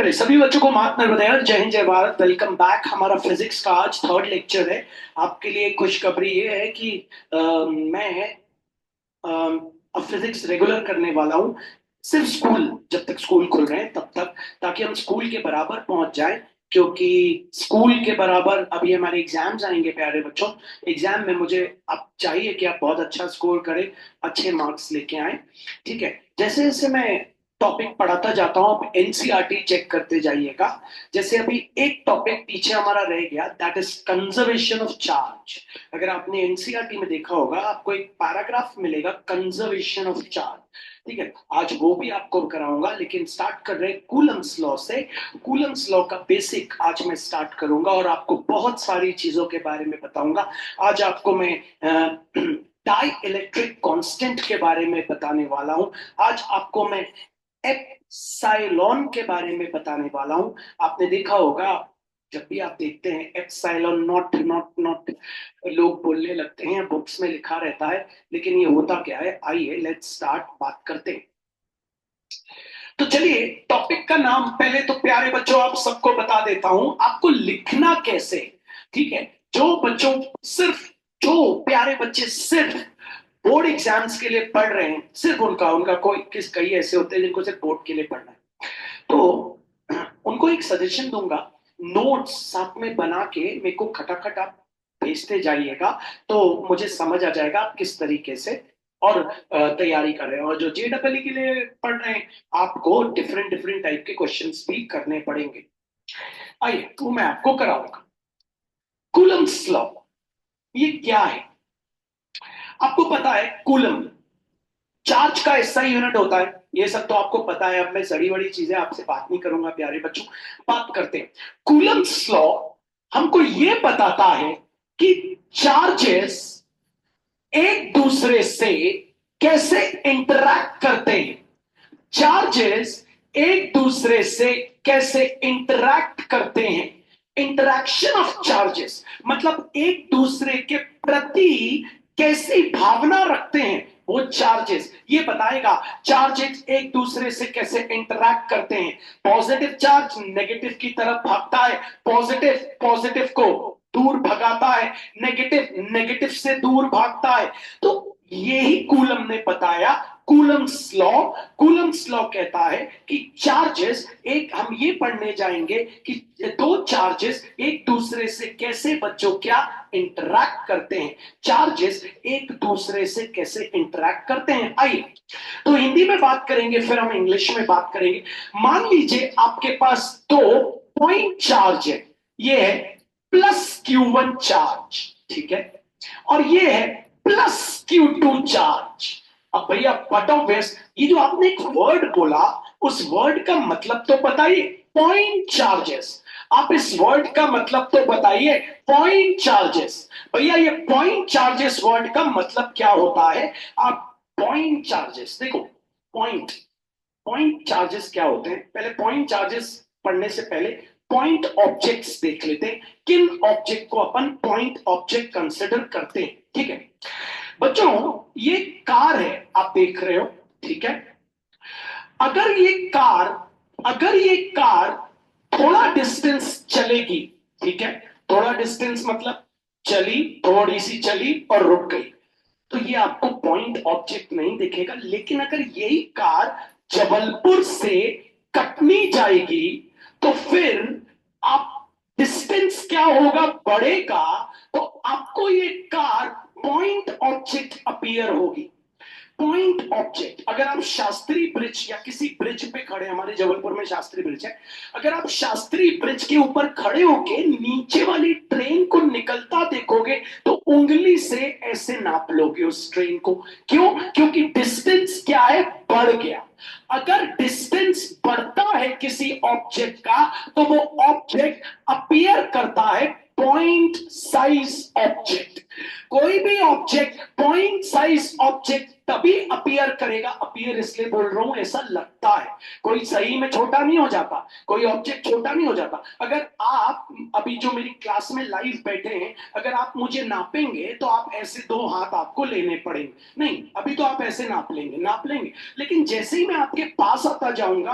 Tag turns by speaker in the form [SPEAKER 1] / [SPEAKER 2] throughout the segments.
[SPEAKER 1] चलिए सभी बच्चों को मात नर्मदे, जय हिंद जय भारत। Welcome back. हमारा फिजिक्स का आज थर्ड लेक्चर है। आपके लिए खुशखबरी ये है कि मैं अब फिजिक्स रेगुलर करने वाला हूँ, सिर्फ स्कूल जब तक स्कूल खुल रहे हैं तब तक, ताकि हम स्कूल के बराबर पहुंच जाएं। क्योंकि स्कूल के बराबर अभी हमारे एग्जाम्स आएंगे प्यारे बच्चों। एग्जाम में मुझे अब चाहिए कि आप बहुत अच्छा स्कोर करें, अच्छे मार्क्स लेके आए। ठीक है, जैसे जैसे मैं टॉपिक पढ़ाता जाता हूँ आप एनसीईआरटी चेक करते जाइएगा। जैसे अभी एक टॉपिक पीछे हमारा रह गया, that is conservation of charge. अगर आपने एनसीईआरटी में देखा होगा, आपको एक पैराग्राफ मिलेगा कंजर्वेशन ऑफ चार्ज। ठीक है, आज वो भी आपको कराऊंगा, लेकिन स्टार्ट कर रहे हैं कूलम्स लॉ से। कूलम्स लॉ का बेसिक आज मैं स्टार्ट करूंगा और आपको बहुत सारी चीजों के बारे में बताऊंगा। आज आपको मैं डाई इलेक्ट्रिक कांस्टेंट के बारे में बताने वाला हूं। आज आपको मैं एप्सिलॉन के बारे में बताने वाला हूं। आपने देखा होगा, जब भी आप देखते हैं एप्सिलॉन नॉट नॉट नॉट, लोग बोलने लगते हैं, बुक्स में लिखा रहता है, लेकिन ये होता क्या है? आइए लेट्स स्टार्ट बात करते हैं। तो चलिए, टॉपिक का नाम पहले तो प्यारे बच्चों आप सबको बता देता हूं, आपको लिखना कैसे। ठीक है, जो बच्चों सिर्फ जो प्यारे बच्चे सिर्फ बोर्ड एग्जाम्स के लिए पढ़ रहे हैं, सिर्फ उनका उनका कोई कई ऐसे होते हैं जिनको सिर्फ बोर्ड के लिए पढ़ना है, तो उनको एक सजेशन दूंगा, नोट्स साथ में बना के मेरे को खटाखट आप भेजते जाइएगा, तो मुझे समझ आ जाएगा आप किस तरीके से और तैयारी कर रहे हैं। और जो जेडब्ल्यू के लिए पढ़ रहे हैं, आपको डिफरेंट डिफरेंट टाइप के क्वेश्चंस भी करने पड़ेंगे। आइए तो मैं आपको कराऊंगा कूलम्स लॉ। ये क्या है आपको पता है? कूलम चार्ज का एसआई यूनिट होता है, ये सब तो आपको पता है। अब मैं सड़ी बड़ी चीजें आपसे बात नहीं करूंगा प्यारे बच्चों, बात करते हैं। कूलम्स लॉ हमको ये बताता है कि चार्जेस एक दूसरे से कैसे इंटरैक्ट करते हैं। चार्जेस एक दूसरे से कैसे इंटरैक्ट करते हैं। इंटरैक्शन ऑफ चार्जेस मतलब एक दूसरे के प्रति कैसी भावना रखते हैं वो चार्जेस, ये बताएगा चार्जेस एक दूसरे से कैसे इंटरैक्ट करते हैं। पॉजिटिव चार्ज नेगेटिव की तरफ भागता है, पॉजिटिव पॉजिटिव को दूर भगाता है, नेगेटिव नेगेटिव से दूर भागता है। तो यही कूलम ने बताया, कूलम्स लॉ। कूलम्स लॉ कहता है कि चार्जेस, एक हम ये पढ़ने जाएंगे कि दो चार्जेस एक दूसरे से कैसे बच्चों क्या इंटरैक्ट करते हैं। चार्जेस एक दूसरे से कैसे इंटरैक्ट करते हैं। आइए तो हिंदी में बात करेंगे, फिर हम इंग्लिश में बात करेंगे। मान लीजिए आपके पास दो पॉइंट चार्ज है, ये है प्लस Q1 चार्ज, ठीक है, और ये है प्लस Q2 चार्ज। अब भैया बताओ वेस्ट, ये जो आपने एक वर्ड बोला, उस वर्ड का मतलब तो बताइए। पॉइंट चार्जेस, आप इस वर्ड का मतलब तो बताइए। पॉइंट चार्जेस, भैया ये पॉइंट चार्जेस वर्ड का मतलब क्या होता है? आप पॉइंट चार्जेस देखो, पॉइंट पॉइंट चार्जेस क्या होते हैं, पहले पॉइंट चार्जेस पढ़ने से पहले पॉइंट ऑब्जेक्ट्स देख लेते हैं। किन ऑब्जेक्ट को अपन पॉइंट ऑब्जेक्ट कंसिडर करते हैं। ठीक है बच्चों, ये कार है, आप देख रहे हो, ठीक है। अगर ये कार अगर ये कार थोड़ा डिस्टेंस चलेगी, ठीक है, थोड़ा डिस्टेंस मतलब चली, थोड़ी सी चली और रुक गई, तो ये आपको पॉइंट ऑब्जेक्ट नहीं दिखेगा। लेकिन अगर यही कार जबलपुर से कटनी जाएगी, तो फिर आप डिस्टेंस क्या होगा, बढ़ेगा, तो आपको ये कार पॉइंट ऑब्जेक्ट अपीयर होगी। पॉइंट ऑब्जेक्ट, अगर आप शास्त्री ब्रिज या किसी ब्रिज पे खड़े, हमारे जबलपुर में शास्त्री ब्रिज है, अगर आप शास्त्री ब्रिज के ऊपर खड़े होके नीचे वाली ट्रेन को निकलता देखोगे, तो उंगली से ऐसे नाप लोगे उस ट्रेन को। क्यों? क्योंकि डिस्टेंस क्या है, बढ़ गया। अगर डिस्टेंस बढ़ता है किसी ऑब्जेक्ट का, तो वो ऑब्जेक्ट अपीयर करता है पॉइंट साइज ऑब्जेक्ट। कोई भी ऑब्जेक्ट पॉइंट साइज ऑब्जेक्ट तभी अपीयर करेगा। अपीयर इसलिए बोल रहा हूं ऐसा लगता है, कोई सही में छोटा नहीं हो जाता, कोई ऑब्जेक्ट छोटा नहीं हो जाता। अगर आप अभी जो मेरी क्लास में लाइव बैठे हैं, अगर आप मुझे नापेंगे तो आप ऐसे दो हाथ आपको लेने पड़ेंगे। नहीं, अभी तो आप ऐसे नाप लेंगे, लेकिन जैसे ही मैं आपके पास आता जाऊंगा,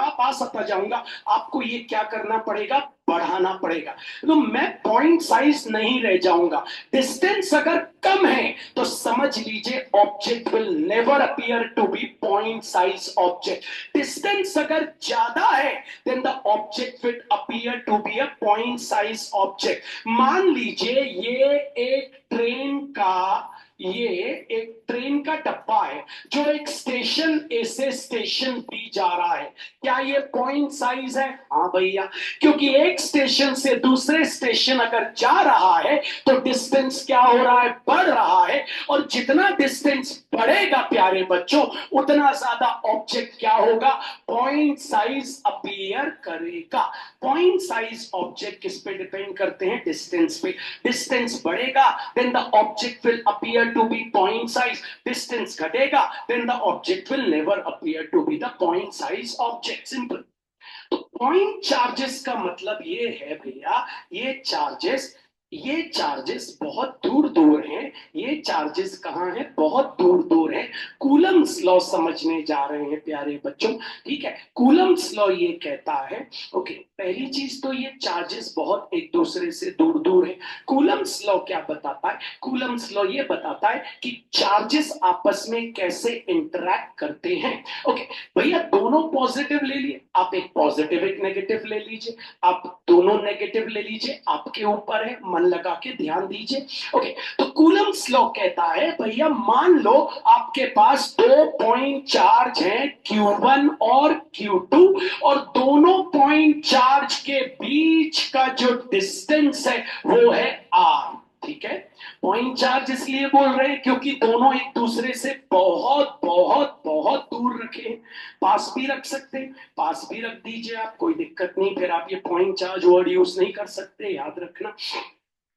[SPEAKER 1] आपको ये क्या करना पड़ेगा, बढ़ाना पड़ेगा। तो मैं पॉइंट साइज नहीं रह जाऊंगा। डिस्टेंस अगर कम है तो समझ लीजिए object will never appear to be point size object. Distance अगर ज्यादा है then the object will appear to be a point size object. मान लीजिए ये एक ट्रेन का डब्बा है जो एक स्टेशन ए से स्टेशन बी जा रहा है। क्या ये पॉइंट साइज है? हाँ भैया, क्योंकि एक स्टेशन से दूसरे स्टेशन अगर जा रहा है तो डिस्टेंस क्या हो रहा है, बढ़ रहा है। और जितना डिस्टेंस बढ़ेगा प्यारे बच्चों, उतना ज्यादा ऑब्जेक्ट क्या होगा, पॉइंट साइज अपीयर करेगा। पॉइंट साइज ऑब्जेक्ट किस पे डिपेंड करते हैं, डिस्टेंस पे। डिस्टेंस बढ़ेगा then the object will appear to be point size. Distance घटेगा then the object will never appear to be the point size object. Simple. तो point charges का मतलब ये है भैया, ये चार्जेस बहुत दूर दूर हैं। ये चार्जेस कहाँ हैं, बहुत दूर दूर हैं। कूलम्स लॉ समझने जा रहे हैं प्यारे बच्चों, ठीक है। कूलम्स लॉ ये कहता है, ओके, पहली चीज तो ये चार्जेस बहुत एक दूसरे से दूर दूर है। कूलम्स लॉ क्या बताता है, कूलम्स लॉ ये बताता है कि चार्जेस आपस में कैसे इंटरैक्ट करते हैं। ओके भैया, दोनों पॉजिटिव ले लिए, आप एक पॉजिटिव एक नेगेटिव ले लीजिए, आप दोनों नेगेटिव ले लीजिए, आपके ऊपर है, मन लगा के ध्यान दीजिए। ओके, तो कूलम्स लॉ कहता है भैया, मान लो आपके पास 2 पॉइंट चार्ज हैं Q1 और Q2, और दोनों पॉइंट चार्ज के बीच का जो डिस्टेंस है वो है R। ठीक है, पॉइंट चार्ज इसलिए बोल रहे हैं क्योंकि दोनों एक दूसरे से बहुत बहुत बहुत दूर रखे। पास भी रख सकते हैं, पास भी रख दीजिए आप, कोई दिक्कत नहीं, फिर आप ये पॉइंट चार्ज वर्ड यूज नहीं कर सकते, याद रखना।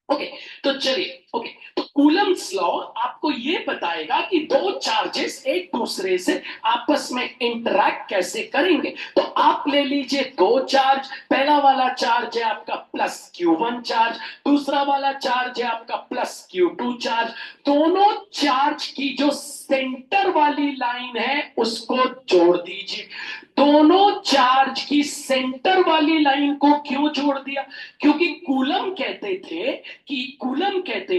[SPEAKER 1] ओके, तो चलिए, ओके, तो कूलम्स लॉ आपको ये बताएगा कि दो चार्जेस एक दूसरे से आपस में इंटरैक्ट कैसे करेंगे। तो आप ले लीजिए दो चार्ज, पहला वाला चार्ज है आपका प्लस Q1 चार्ज, दूसरा वाला चार्ज है आपका प्लस Q2 चार्ज। दोनों चार्ज की जो सेंटर वाली लाइन है उसको जोड़ दीजिए। दोनों चार्ज की सेंटर वाली लाइन को क्यों जोड़ दिया, क्योंकि कूलम कहते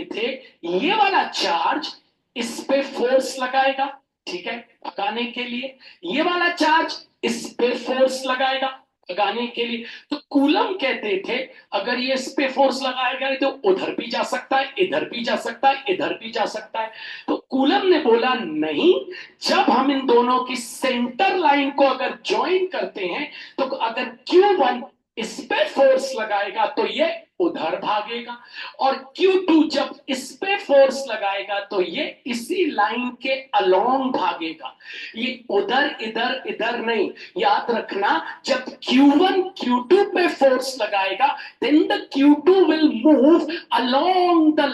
[SPEAKER 1] थे ये वाला चार्ज इस पे फोर्स लगाएगा, ठीक है, भगाने के लिए। ये वाला चार्ज इस पे फोर्स लगाएगा भगाने के लिए। तो कूलम कहते थे अगर ये इस पे फोर्स लगाएगा तो उधर भी जा सकता है, इधर भी जा सकता है, इधर भी जा सकता है। तो कूलम ने बोला नहीं, जब हम इन दोनों की सेंटर लाइन को अगर ज्वाइन करते हैं तो अगर Q1 इस पे फोर्स लगाएगा तो ये उधर भागेगा, और Q2 जब इस पे फोर्स लगाएगा तो ये इसी लाइन के अलोंग भागेगा, ये उधर इधर इधर नहीं। याद रखना, जब Q1 Q2 पे फोर्स लगाएगा then the Q2 will move along the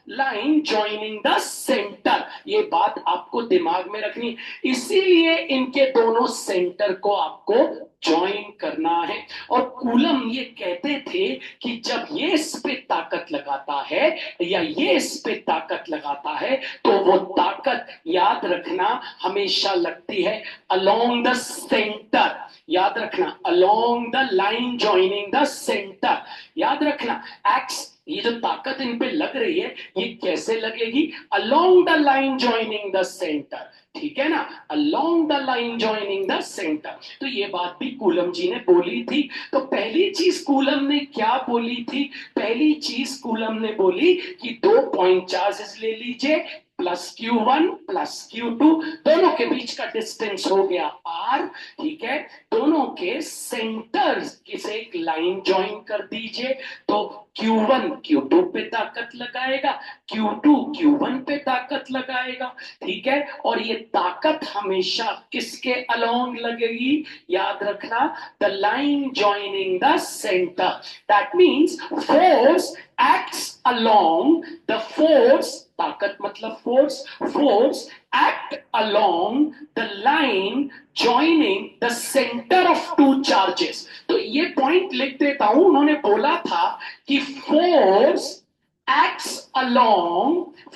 [SPEAKER 1] line joining the center। ये बात आपको दिमाग में रखनी, इसीलिए इनके दोनों सेंटर को आपको ज्वाइन करना है। और कूलम ये कहते थे कि जब ये इस पे ताकत लगाता है या ये इस पे ताकत लगाता है तो वो ताकत, याद रखना, हमेशा लगती है अलोंग द सेंटर। याद रखना, along the line joining the centre. याद रखना, एक्स, ये जो ताकत इन पे लग रही है ये कैसे लगेगी, along the line joining the centre. ठीक है ना, along the line joining the centre. तो ये बात भी कूलम जी ने बोली थी। तो पहली चीज कूलम ने क्या बोली थी, पहली चीज कूलम ने बोली कि 2 पॉइंट चार्जेस ले लीजिए, प्लस Q1 प्लस Q2, दोनों के बीच का डिस्टेंस हो गया R। ठीक है, दोनों के सेंटर से एक लाइन ज्वाइन कर दीजिए, तो Q1 Q2 पे ताकत लगाएगा, Q2 Q1 पे ताकत लगाएगा। ठीक है, और ये ताकत हमेशा किसके अलोंग लगेगी, याद रखना, the line joining the centre. That means force acts along the force, ताकत मतलब force, force act along the line joining the center of two charges। तो ये पॉइंट लिख देता हूं, उन्होंने बोला था कि acts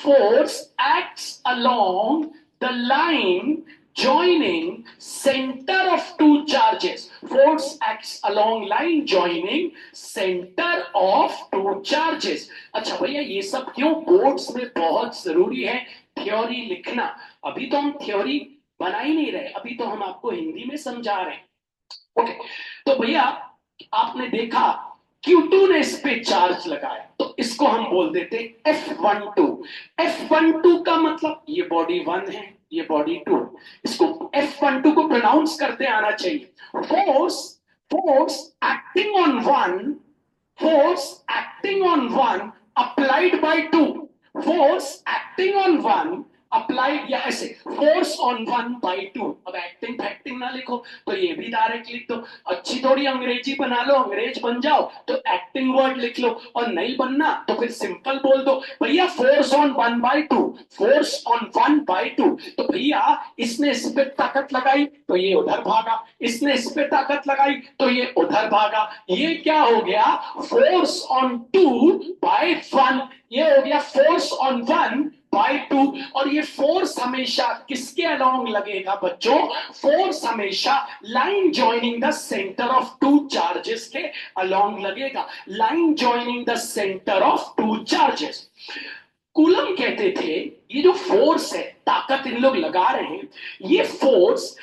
[SPEAKER 1] force acts along the line joining center of two charges। Force acts along line joining center of two charges। अच्छा भैया ये सब क्यों बोर्ड्स में बहुत जरूरी है थ्योरी लिखना? अभी तो हम थ्योरी बना ही नहीं रहे, अभी तो हम आपको हिंदी में समझा रहे हैं। ओके, तो भैया आपने देखा Q2 ने इस पे चार्ज लगाया, तो इसको हम बोल देते F12। F12 का मतलब ये बॉडी 1 है, ये बॉडी 2। इसको F12 को प्रोनाउंस करते आना चाहिए। Force, force acting on one, force acting on one applied by two, force acting on one applied, या ऐसे force on one by two। अब एक्टिंग फैक्टिंग ना लिखो तो ये भी डायरेक्ट लिख दो, अच्छी थोड़ी अंग्रेजी बना लो, अंग्रेज बन जाओ तो एक्टिंग वर्ड लिख लो, और नहीं बनना तो फिर सिंपल बोल दो भैया force on one by two, force on one by two. तो भैया इसने इस पे ताकत लगाई तो ये उधर भागा, इसने इस पे ताकत लगाई तो ये उधर भागा, ये क्या हो गया? Force on two by one, ये हो गया force on one by two. और ये फोर्स हमेशा किसके अलोंग लगेगा बच्चों? फोर्स हमेशा line joining the centre of two charges के अलोंग लगेगा, line joining the centre of two charges. Coulomb कहते थे ये जो फोर्स है, ताकत इन लोग लगा रहे हैं, ये फोर्स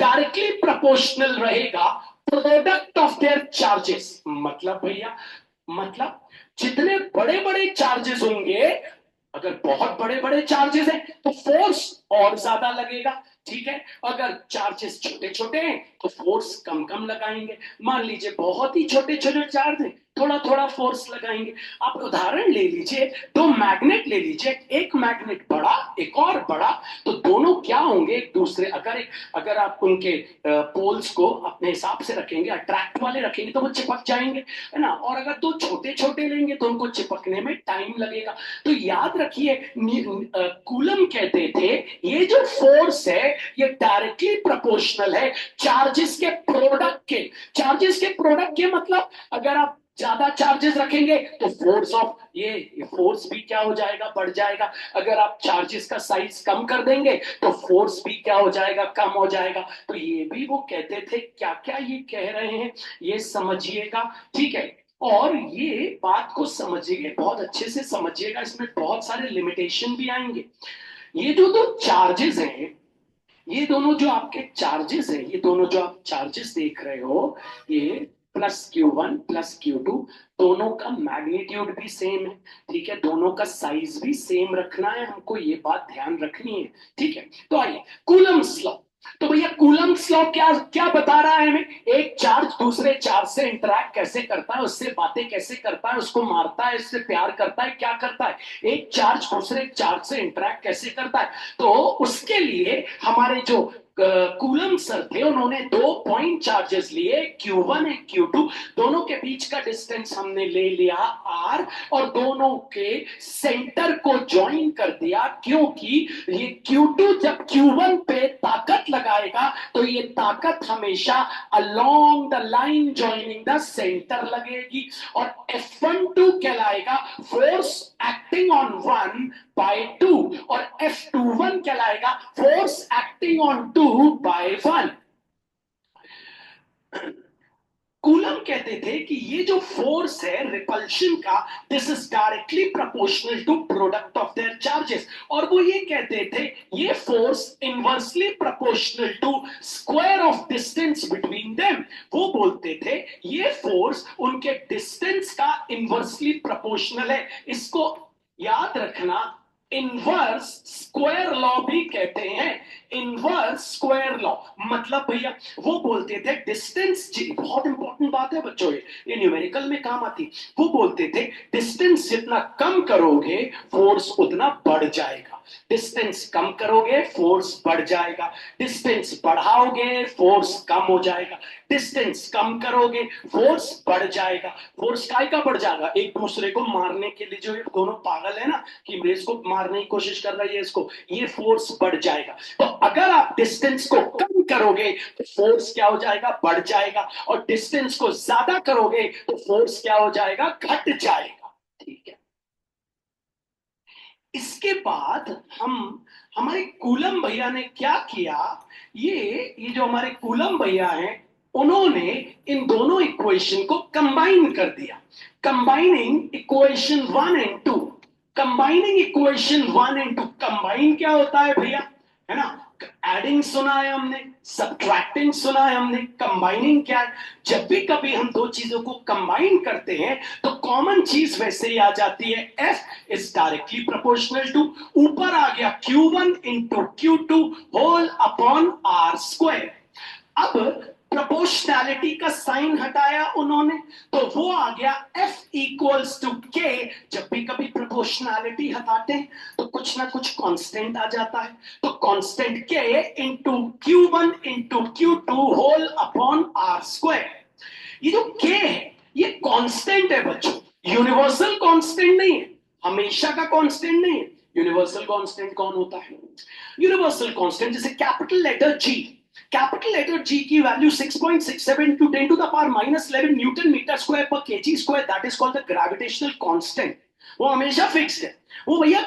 [SPEAKER 1] डायरेक्टली प्रोपोर्शनल रहेगा प्रोडक्ट ऑफ देयर चार्जेस। मतलब भैया, मतलब जितने बड़े बड़े चार्जेस होंगे, अगर बहुत बड़े बड़े चार्जेस हैं तो फोर्स और ज्यादा लगेगा, ठीक है। अगर चार्जेस छोटे छोटे हैं तो फोर्स कम कम लगाएंगे। मान लीजिए बहुत ही छोटे छोटे चार्ज हैं, थोड़ा थोड़ा फोर्स लगाएंगे। आप उदाहरण ले लीजिए, दो मैग्नेट ले लीजिए, एक मैग्नेट बड़ा, एक और बड़ा, तो दोनों क्या होंगे एक दूसरे, अगर आप उनके पोल्स को अपने हिसाब से रखेंगे, अट्रैक्ट वाले रखेंगे तो वो चिपक जाएंगे, है ना। और अगर दो छोटे छोटे लेंगे तो उनको चिपकने में टाइम लगेगा। तो याद रखिए, कूलम कहते थे ये जो फोर्स है ये डायरेक्टली प्रोपोर्शनल है चार्जेस के प्रोडक्ट के। चार्जेस के प्रोडक्ट के मतलब अगर आप ज्यादा चार्जेस रखेंगे तो फोर्स ऑफ ये फोर्स भी क्या हो जाएगा? बढ़ जाएगा। अगर आप चार्जेस का साइज कम कर देंगे तो फोर्स भी क्या हो जाएगा? कम हो जाएगा। तो ये भी वो कहते थे। क्या क्या ये कह रहे हैं ये समझिएगा, ठीक है। और ये बात को समझिए, बहुत अच्छे से समझिएगा, इसमें बहुत सारे लिमिटेशन भी आएंगे। ये जो दो चार्जेस हैं, ये दोनों जो आपके चार्जेस हैं, ये दोनों जो आप चार्जेस देख रहे हो, ये प्लस Q1 प्लस Q2, दोनों का मैग्नीट्यूड भी सेम है, ठीक है। दोनों का साइज भी सेम रखना है हमको, ये बात ध्यान रखनी है, ठीक है। तो आइए कूलम्स लॉ। तो भैया कूलम्स लॉ क्या क्या बता रहा है हमें? एक चार्ज दूसरे चार्ज से इंटरैक्ट कैसे करता है, उससे बातें कैसे करता है, उसको मारता है, उससे प्यार करता है, क्या करता है? एक चार्ज दूसरे चार्ज से इंटरैक्ट कैसे करता है? तो उसके लिए हमारे जो कूलम सर थे, उन्होंने दो पॉइंट चार्जेस लिए, Q1 और Q2, दोनों के बीच का डिस्टेंस हमने ले लिया R, और दोनों के सेंटर को ज्वाइन कर दिया, क्योंकि ये Q2 जब Q1 पे ताकत लगाएगा तो ये ताकत हमेशा along the line joining the centre लगेगी, और F12 कहलाएगा force acting on one by two, और F21 कहलाएगा force acting on two by one. Coulomb कहते थे कि ये जो फोर्स है रिपल्शन का, this is directly proportional to product of their charges, और वो ये कहते थे ये force inversely proportional to square of distance between them. वो बोलते थे ये फोर्स उनके डिस्टेंस का इनवर्सली प्रोपोर्शनल है। इसको याद रखना, इनवर्स स्क्वायर लॉ भी कहते हैं। इनवर्स स्क्वायर लॉ मतलब भैया वो बोलते थे डिस्टेंस, बहुत इंपॉर्टेंट बात है बच्चों, ये न्यूमेरिकल में काम आती। वो बोलते थे डिस्टेंस जितना कम करोगे फोर्स उतना बढ़ जाएगा, डिस्टेंस कम करोगे फोर्स बढ़ जाएगा, डिस्टेंस बढ़ाओगे फोर्स कम हो जाएगा, डिस्टेंस कम करोगे फोर्स बढ़ जाएगा। फोर्स काय का बढ़ जाएगा? एक दूसरे को मारने के लिए जो ये दोनों पागल है ना कि इसको मारने की कोशिश कर रही है इसको, ये फोर्स बढ़ जाएगा। तो अगर आप डिस्टेंस को कम करोगे तो फोर्स क्या हो जाएगा? बढ़ जाएगा, और डिस्टेंस को ज्यादा करोगे तो फोर्स क्या हो जाएगा? घट जाएगा। ठीक है, इसके बाद हम हमारे कूलम भैया ने क्या किया, ये जो हमारे कूलम भैया हैं उन्होंने इन दोनों इक्वेशन को कंबाइन कर दिया। Combining equation 1 and 2, combining equation 1 and 2, combine क्या होता है भैया, है ना? एडिंग सुना है हमने, सब्ट्रैक्टिंग सुना है हमने, कंबाइनिंग क्या है? जब भी कभी हम दो चीजों को कंबाइन करते हैं तो कॉमन चीज वैसे ही आ जाती है, F is directly proportional to, ऊपर आ गया Q1 into Q2 whole upon R square. अब प्रोपोर्शनैलिटी का साइन हटाया उन्होंने तो वो आ गया F इक्वल्स टू K। जब भी कभी प्रोपोर्शनैलिटी हटाते हैं तो कुछ ना कुछ कांस्टेंट आ जाता है, तो constant K into Q1 into Q2 whole upon R square. ये जो K है ये कांस्टेंट है बच्चों, यूनिवर्सल कांस्टेंट नहीं है, हमेशा का कांस्टेंट नहीं है। यूनिवर्सल कांस्टेंट कौन होता है? यूनिवर्सल कांस्टेंट जैसे capital letter G, capital letter G की value 6.67 to 10 to the power -11 newton metre square पर kg square, that is called the gravitational constant. वो हमेशा फिक्स्ड है, वो भैया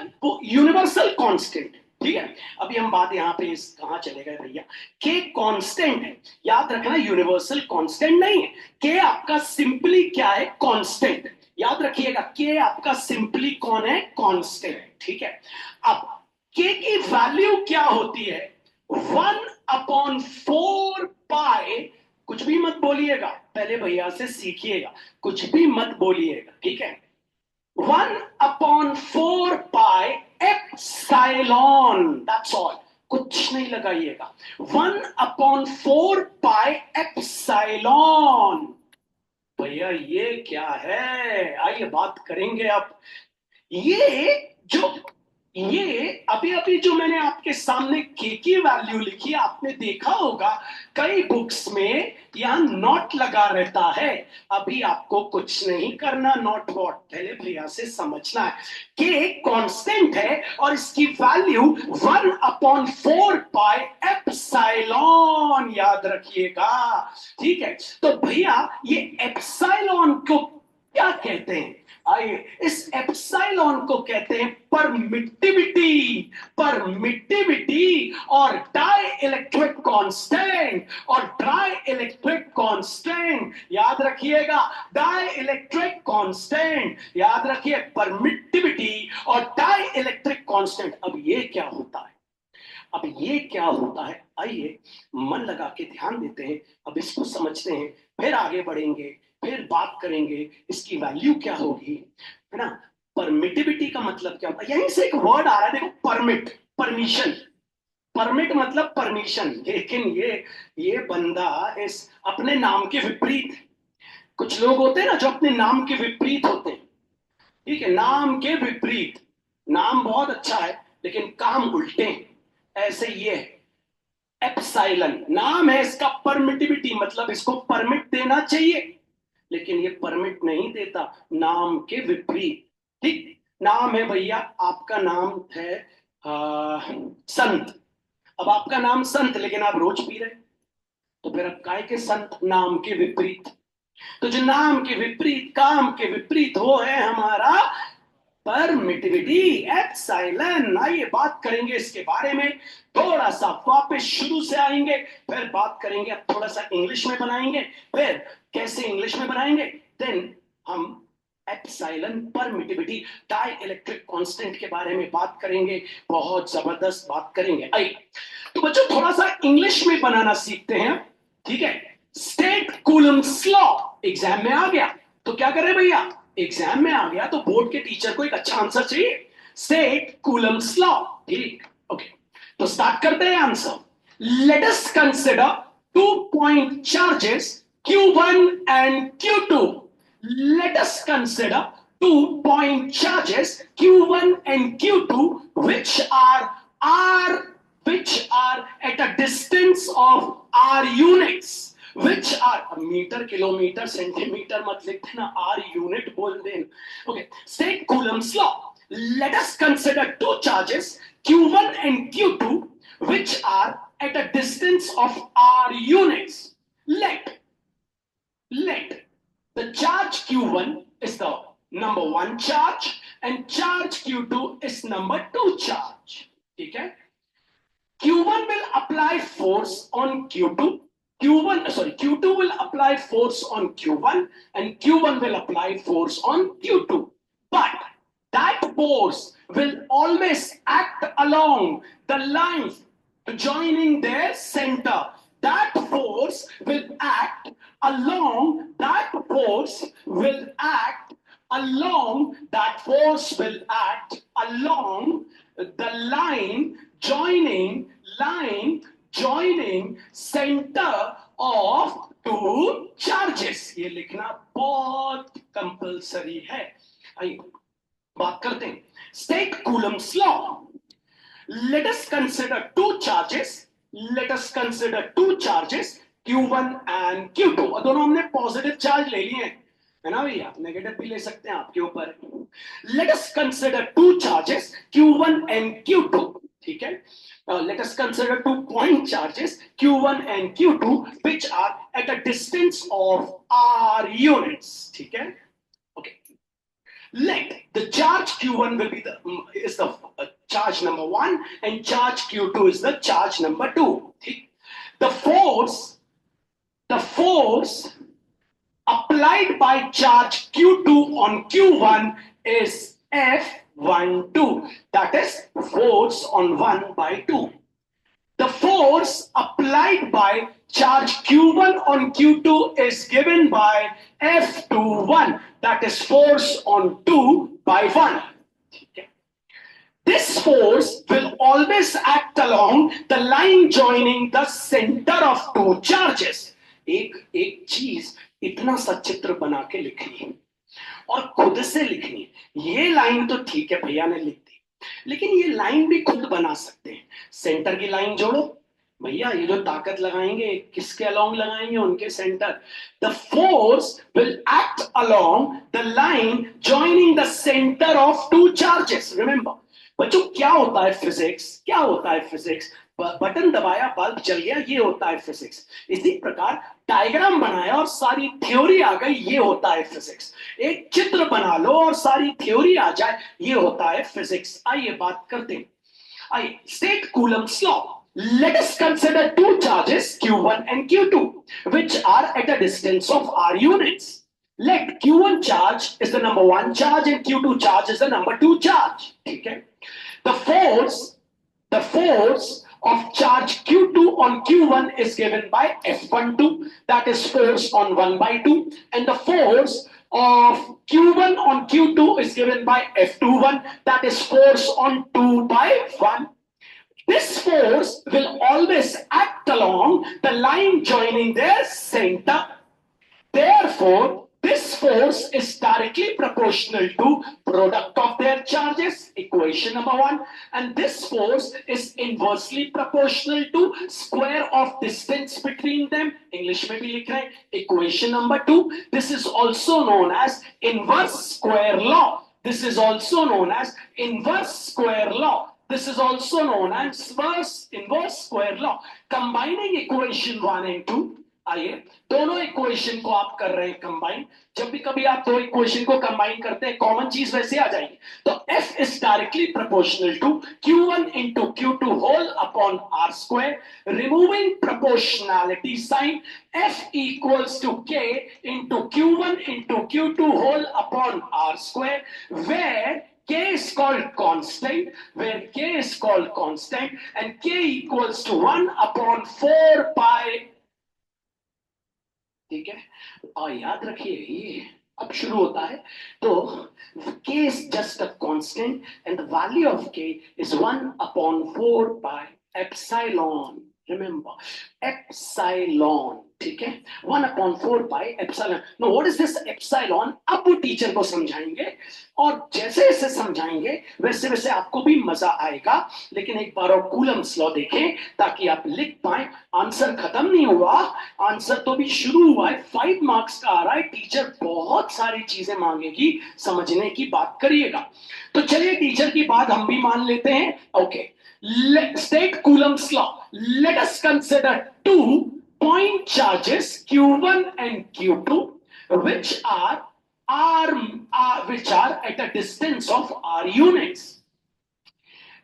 [SPEAKER 1] यूनिवर्सल कांस्टेंट। ठीक है, अभी हम बात यहां पे कहां चले गए भैया, के कांस्टेंट है, याद रखना यूनिवर्सल कांस्टेंट नहीं है। के आपका सिंपली क्या है? कांस्टेंट। याद रखिएगा के आपका सिंपली कौन है? कांस्टेंट। ठीक है, अब के की वैल्यू क्या होती है? 1/4 पाई, कुछ भी मत बोलिएगा, पहले भैया से सीखिएगा, कुछ भी मत बोलिएगा, ठीक है? 1/4 पाई एप्सिलॉन, दैट्स ऑल, कुछ नहीं लगाइएगा। 1/4 पाई एप्सिलॉन। भैया ये क्या है? आइए बात करेंगे अब। ये जो ये अभी अभी जो मैंने आपके सामने के की वैल्यू लिखी, आपने देखा होगा कई बुक्स में यहां नॉट लगा रहता है। अभी आपको कुछ नहीं करना, नॉट वॉट, पहले भैया से समझना है कि कांस्टेंट है और इसकी वैल्यू 1/4 पाई एप्सिलॉन, याद रखिएगा। ठीक है, तो भैया ये एप्सिलॉन को क्या कहते हैं? आइए, इस एप्सिलॉन को कहते हैं परमिटिविटी। परमिटिविटी और डाई इलेक्ट्रिक कांस्टेंट, और डाई इलेक्ट्रिक कांस्टेंट याद रखिएगा, डाई इलेक्ट्रिक कांस्टेंट याद रखिए, परमिटिविटी और डाई इलेक्ट्रिक कांस्टेंट। अब ये क्या होता है? अब ये क्या होता है? आइए मन लगा के ध्यान देते हैं, अब इसको समझते हैं, फिर आगे बढ़ेंगे, फिर बात करेंगे इसकी वैल्यू क्या होगी, है ना? परमिटिविटी का मतलब क्या होता है? यहीं से एक वर्ड आ रहा है, देखो, परमिट, परमिशन। परमिट मतलब परमिशन, लेकिन ये बंदा इस अपने नाम के विपरीत, कुछ लोग होते हैं ना जो अपने नाम के विपरीत होते हैं, ठीक है, नाम के विपरीत। नाम बहुत अच्छा है लेकिन काम उल्टे हैं, ऐसे ये है। एप्सिलॉन नाम है इसका, परमिटिविटी मतलब इसको परमिट देना चाहिए लेकिन ये परमिट नहीं देता, नाम के विपरीत। ठीक, नाम है भैया, आपका नाम है संत। अब आपका नाम संत लेकिन आप रोज पी रहे, तो फिर अब काय के संत? नाम के विपरीत। तो जो नाम के विपरीत, काम के विपरीत, वो है हमारा परमिटिविटी, एप्सिलॉन। आइए बात करेंगे इसके बारे में, थोड़ा सा वापस शुरू से आएंगे, फिर बात करेंगे, अब थोड़ा सा इंग्लिश में बनाएंगे, फिर कैसे इंग्लिश में बनाएंगे, देन हम epsilon, permittivity, dielectric constant के बारे में बात करेंगे, बहुत जबरदस्त बात करेंगे। आइए तो बच्चों थोड़ा सा इंग्लिश में बनाना सीखते हैं, ठीक है? स्टेट कूलम्स लॉ एग्जाम में आ गया तो क्या करे भैया, एग्जाम में आ गया तो बोर्ड के टीचर को एक अच्छा आंसर चाहिए, स्टेट कूलम्स लॉ। ठीक, ओके, तो स्टार्ट करते हैं answer. Let us consider 2 point charges Q1 and Q2. Let us consider 2 point charges Q1 and Q2 r which are at a distance of r units, which are metre kilometre centimetre मत लिख देना, r unit बोल देना। Okay, state Coulomb's law. Let us consider two charges Q1 and Q2 which are at a distance of r units. Let the charge Q1 is the number 1 charge and charge Q2 is number 2 charge. ठीक है, Q1 will apply force on Q2. Q2 will apply force on Q1 and Q1 will apply force on Q2. But that force will always act along the lines joining their center. That force will act along, that force will act along, that force will act along the line joining center of two charges। ये लिखना बहुत compulsory है। आइए बात करते हैं state Coulomb's law. Let us consider two charges Q1 and Q2, और दोनों हमने पॉजिटिव चार्ज ले लिए हैं, है ना भैया, नेगेटिव भी ले सकते हैं आपके ऊपर। Let us consider two charges Q1 and Q2, ठीक है। Let us consider 2 point charges Q1 and Q2 which are at a distance of r units, ठीक है। Okay, let the charge Q1 will be is the charge number 1 and charge Q2 is the charge number 2. The force applied by charge Q2 on Q1 is F12, that is force on 1 by 2. The force applied by charge Q1 on Q2 is given by F21, that is force on 2 by 1. This force will always act along the line joining the center of two charges. एक चीज इतना सा चित्र बना के लिखनी है और खुद से लिखनी है। ये लाइन तो ठीक है भैया ने लिख दी, लेकिन ये लाइन भी खुद बना सकते हैं। सेंटर की लाइन जोड़ो भैया, ये जो ताकत लगाएंगे किसके अलोंग लगाएंगे, उनके centre. The force will act along the line joining the centre of two charges. Remember बच्चों, क्या होता है फिजिक्स, बटन दबाया बल्ब जल गया, ये होता है फिजिक्स। इसी प्रकार डायग्राम बनाया और सारी थ्योरी आ गई, ये होता है फिजिक्स। एक चित्र बना लो और सारी थ्योरी आ जाए, ये होता है फिजिक्स। आइए बात करते हैं। आइए state Coulomb's law. Let us consider two charges Q1 and Q2 which are at a distance of r units. Let Q1 charge is the number 1 charge and Q2 charge is the number 2 charge. ठीक है, the force of charge Q2 on Q1 is given by F12, that is force on 1 by 2, and the force of Q1 on Q2 is given by F21, that is force on 2 by 1. This force will always act along the line joining their center. Therefore, this force is directly proportional to product of their charges, equation number 1, and this force is inversely proportional to square of distance between them. English में भी लिख रहे हैं, equation number 2. This is also known as inverse square law. This is also known as inverse square law. This is also known as inverse square law. Combining equation 1 and 2, आइए दोनों equation को आप कर रहे हैं कंबाइन। जब भी कभी आप दो इक्वेशन को कंबाइन करते हैं, कॉमन चीज वैसे आ जाएगी। तो F is directly proportional to Q1 into Q2 whole upon R square. Removing proportionality sign, F equals to K into Q1 into Q2 whole upon R square, where K is called constant, and K equals to 1 upon 4 pi। ठीक है, और याद रखिए अब शुरू होता है। तो k is just a constant and the value of k is 1/4 by epsilon. Remember, epsilon, ठीक है, 1/4 by epsilon. Now what is this epsilon? अब वो टीचर को समझाएंगे, और जैसे जैसे समझाएंगे वैसे वैसे आपको भी मजा आएगा। लेकिन एक बार और कूलम्स लॉ देखें ताकि आप लिख पाए। आंसर खत्म नहीं हुआ, आंसर तो भी शुरू हुआ है। 5 मार्क्स का आ रहा है, टीचर बहुत सारी चीजें मांगेगी, समझने की बात करिएगा। तो चलिए टीचर की बात हम भी मान लेते हैं। Okay, state Coulomb's law. Let us consider two point charges Q1 and Q2, which which are at a distance of r units.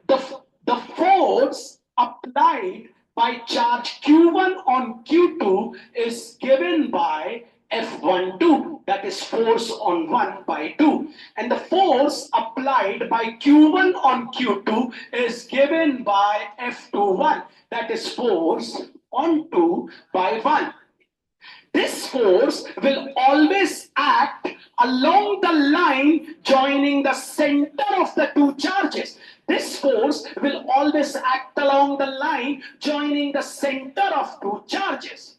[SPEAKER 1] The force applied by charge Q1 on Q2 is given by F12, that is force on 1 by 2, and the force applied by Q1 on Q2 is given by F21, that is force on 2 by 1. This force will always act along the line joining the center of the two charges. This force will always act along the line joining the center of two charges.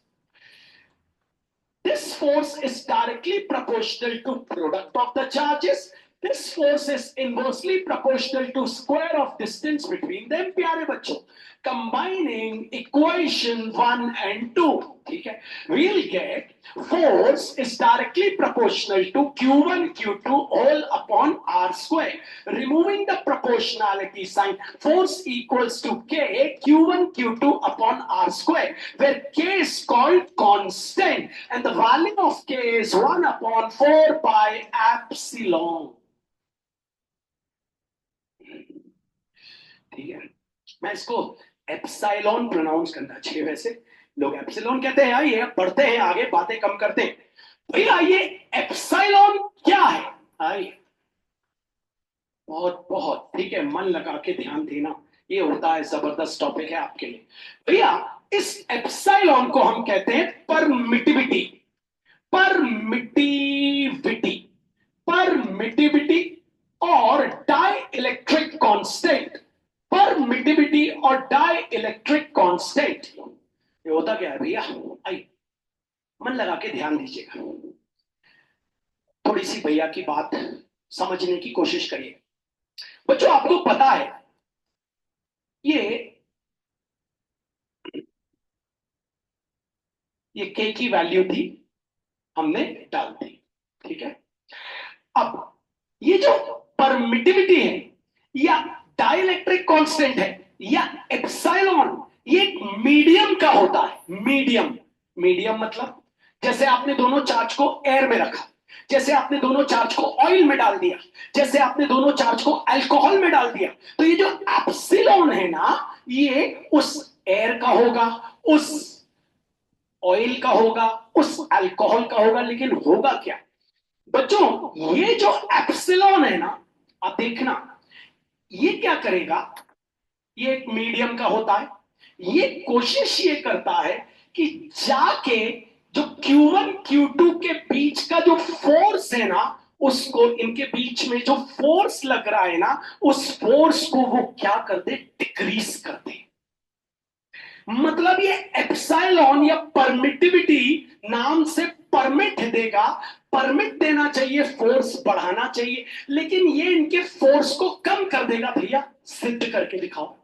[SPEAKER 1] This force is directly proportional to product of the charges. This force is inversely proportional to square of distance between them. प्यारे बच्चों, combining equation 1 and 2, ठीक है, we'll get force is directly proportional to Q1 Q2 all upon R square. Removing the proportionality sign, force equals to K Q1 Q2 upon R square, where K is called constant and the value of K is 1/4 by epsilon. ठीक है, मैं इसको epsilon pronounce करना चाहिए, वैसे लोग epsilon कहते हैं। आइए बढ़ते हैं आगे, बातें कम करते हैं। भैया ये एप्सिलॉन क्या है? आइए, बहुत बहुत ठीक है, मन लगा के ध्यान देना, ये होता है जबरदस्त टॉपिक है आपके लिए। भैया इस एप्सिलॉन को हम कहते हैं परमिटिविटी। परमिटिविटी, परमिटिविटी और डाई इलेक्ट्रिक कॉन्स्टेंट। परमिटिविटी और डाई इलेक्ट्रिक कॉन्स्टेंट, ये होता क्या है भैया? आइए मन लगा के ध्यान दीजिएगा, थोड़ी सी भैया की बात समझने की कोशिश करिए। बच्चों आपको पता है ये के की वैल्यू थी, हमने डाल दी, ठीक है। अब ये जो परमिटिविटी है या डाइलेक्ट्रिक कांस्टेंट है या एप्सिलॉन, ये एक मीडियम का होता है। मीडियम, मीडियम मतलब जैसे आपने दोनों चार्ज को एयर में रखा, जैसे आपने दोनों चार्ज को ऑयल में डाल दिया, जैसे आपने दोनों चार्ज को अल्कोहल में डाल दिया, तो ये जो एप्सिलॉन है ना, ये उस एयर का होगा, उस ऑयल का होगा, उस अल्कोहल का होगा। लेकिन होगा क्या बच्चों, ये जो एप्सिलॉन है ना, आप देखना ये क्या करेगा, ये एक मीडियम का होता है, ये कोशिश ये करता है कि जाके जो Q1 Q2 के बीच का जो फोर्स है ना, उसको, इनके बीच में जो फोर्स लग रहा है ना, उस फोर्स को वो क्या कर दे, डिक्रीज कर दे। मतलब ये एप्सिलॉन या परमिटिविटी नाम से परमिट देगा, परमिट देना चाहिए, फोर्स बढ़ाना चाहिए, लेकिन ये इनके फोर्स को कम कर देगा। भैया सिद्ध करके दिखाओ।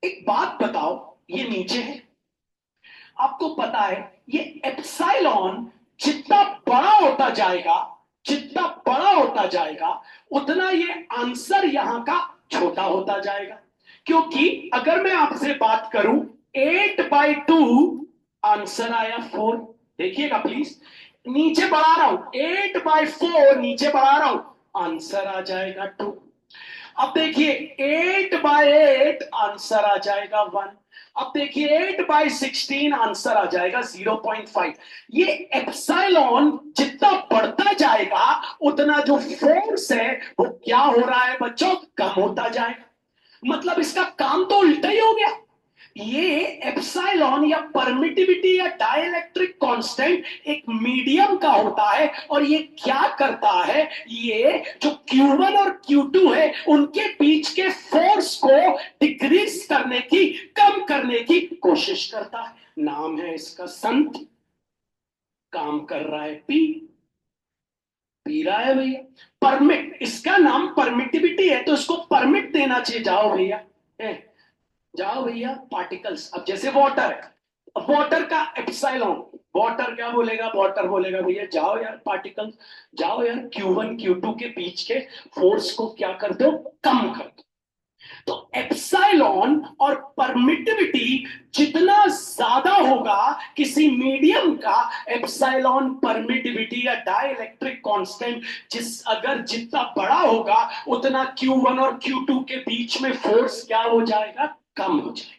[SPEAKER 1] एक बात बताओ, ये नीचे है, आपको पता है ये एप्सिलॉन जितना बड़ा होता जाएगा, जितना बड़ा होता जाएगा, उतना ये आंसर यहां का छोटा होता जाएगा। क्योंकि अगर मैं आपसे बात करूं 8/2, आंसर आया 4। देखिएगा प्लीज, नीचे बढ़ा रहा हूं, 8/4 नीचे बढ़ा रहा हूं, आंसर आ जाएगा 2। अब देखिए 8/8 आंसर आ जाएगा 1। अब देखिए 8/16 आंसर आ जाएगा 0.5। ये एप्सिलॉन जितना बढ़ता जाएगा उतना जो फोर्स है वो क्या हो रहा है बच्चों, कम होता जाएगा। मतलब इसका काम तो उल्टा ही हो गया। ये एप्सिलॉन या परमिटिविटी या डाइलेक्ट्रिक कांस्टेंट एक मीडियम का होता है, और ये क्या करता है, ये जो Q1 और Q2 है उनके बीच के फोर्स को डिक्रीज करने की, कम करने की कोशिश करता है। नाम है इसका संत, काम कर रहा है पी रहा है भैया। परमिट, इसका नाम परमिटिविटी है तो इसको परमिट देना चाहिए। जाओ भैया, जाओ भैया पार्टिकल्स। अब जैसे वाटर है, अब वाटर का एप्सिलॉन, वाटर क्या बोलेगा, वाटर बोलेगा भैया जाओ यार पार्टिकल्स, जाओ यार Q1 Q2 के बीच के फोर्स को क्या कर दो, कम कर दो। तो एप्सिलॉन और परमिटिविटी जितना ज्यादा होगा किसी मीडियम का, एप्सिलॉन परमिटिविटी या डाइलेक्ट्रिक कांस्टेंट अगर जितना बड़ा होगा उतना Q1 और Q2 के बीच में फोर्स क्या हो जाएगा, कम हो जाएगा।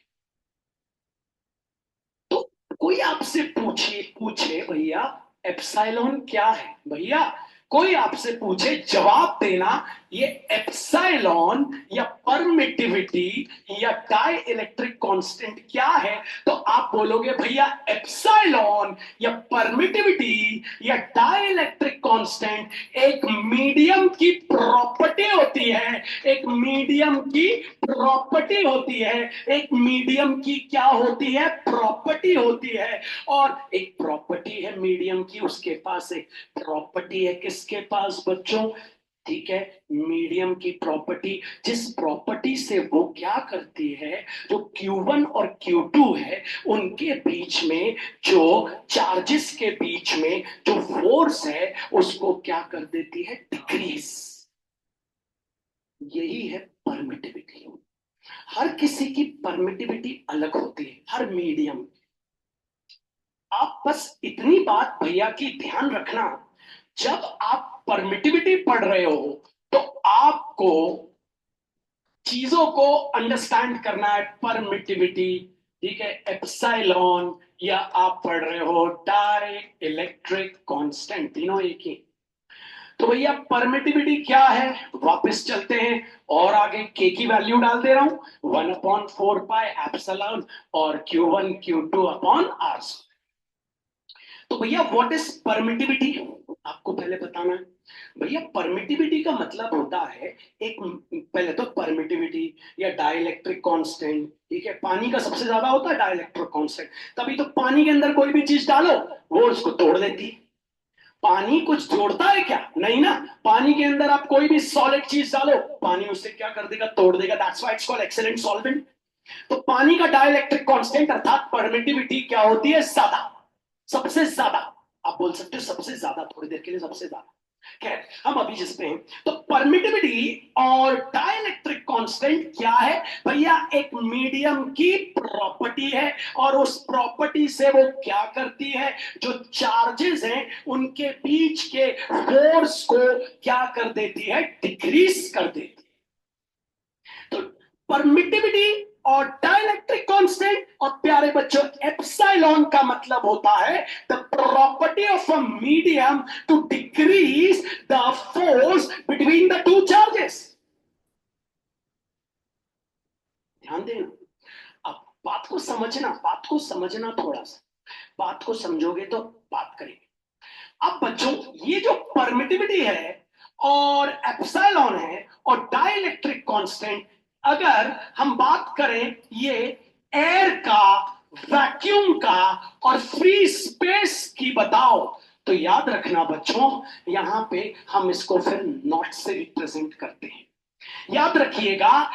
[SPEAKER 1] तो कोई आपसे पूछे पूछे भैया एप्सिलॉन क्या है, भैया कोई आपसे पूछे जवाब देना, ये एप्सिलॉन या परमिटिविटी या डाई इलेक्ट्रिक कांस्टेंट क्या है, तो आप बोलोगे भैया एप्सिलॉन या परमिटिविटी या डाई इलेक्ट्रिक कांस्टेंट एक मीडियम की प्रॉपर्टी होती है, एक मीडियम की प्रॉपर्टी होती है, एक मीडियम की क्या होती है, प्रॉपर्टी होती है। और एक प्रॉपर्टी है मीडियम की, उसके पास एक प्रॉपर्टी है, किसके पास बच्चों, ठीक है, मीडियम की प्रॉपर्टी, जिस प्रॉपर्टी से वो क्या करती है, जो Q1 और Q2 है उनके बीच में, जो चार्जेस के बीच में जो फोर्स है उसको क्या कर देती है, डिक्रीज। यही है परमिटिविटी। हर किसी की परमिटिविटी अलग होती है, हर मीडियम। आप बस इतनी बात भैया की ध्यान रखना, जब आप परमिटिविटी पढ़ रहे हो तो आपको चीजों को अंडरस्टैंड करना है। परमिटिविटी, ठीक है, एप्सिलॉन, या आप पढ़ रहे हो डाई इलेक्ट्रिक कांस्टेंट, तीनों एक ही। तो भैया परमिटिविटी क्या है, वापस चलते हैं और आगे के की वैल्यू डाल दे रहा हूं, 1/4 पाई एप्सिलॉन और Q1 Q2/R। तो भैया व्हाट इज परमिटिविटी, आपको पहले बताना है। भैया परमिटिविटी का मतलब होता है एक, पहले तो परमिटिविटी या डाइलेक्ट्रिक कांस्टेंट, ठीक है, पानी का सबसे ज्यादा होता है डाइलेक्ट्रिक कांस्टेंट, तभी तो पानी के अंदर कोई भी चीज डालो वो उसको तोड़ देती है। पानी कुछ जोड़ता है क्या, नहीं ना। पानी के अंदर आप कोई भी सॉलिड चीज डालो, पानी उससे क्या कर देगा, तोड़ देगा। That's why it's called excellent solvent. तो पानी का डाइलेक्ट्रिक कांस्टेंट अर्थात परमिटिविटी क्या होती है, ज्यादा, सबसे ज्यादा। आप बोल सकते हो सबसे ज्यादा, थोड़ी देर के लिए सबसे ज्यादा। खैर हम अभी जिस पे हैं, तो परमिटिविटी और डाइलेक्ट्रिक कांस्टेंट क्या है भैया, एक मीडियम की प्रॉपर्टी है, और उस प्रॉपर्टी से वो क्या करती है, जो चार्जेस हैं उनके बीच के फोर्स को क्या कर देती है, डिक्रीज कर देती है। तो परमिटिविटी और डाइलेक्ट्रिक कांस्टेंट, और प्यारे बच्चों एप्सिलॉन का मतलब होता है the property of a medium to decrease the force between the two charges. ध्यान देना, अब बात को समझना, बात को समझना, थोड़ा सा बात को समझोगे तो बात करेंगे। अब बच्चों ये जो परमिटिविटी है और एप्सिलॉन है और डाइलेक्ट्रिक कांस्टेंट, अगर हम बात करें ये एयर का, वैक्यूम का और फ्री स्पेस की बताओ, तो याद रखना बच्चों, यहां पे हम इसको फिर नॉट से रिप्रेजेंट करते हैं। याद रखिएगा,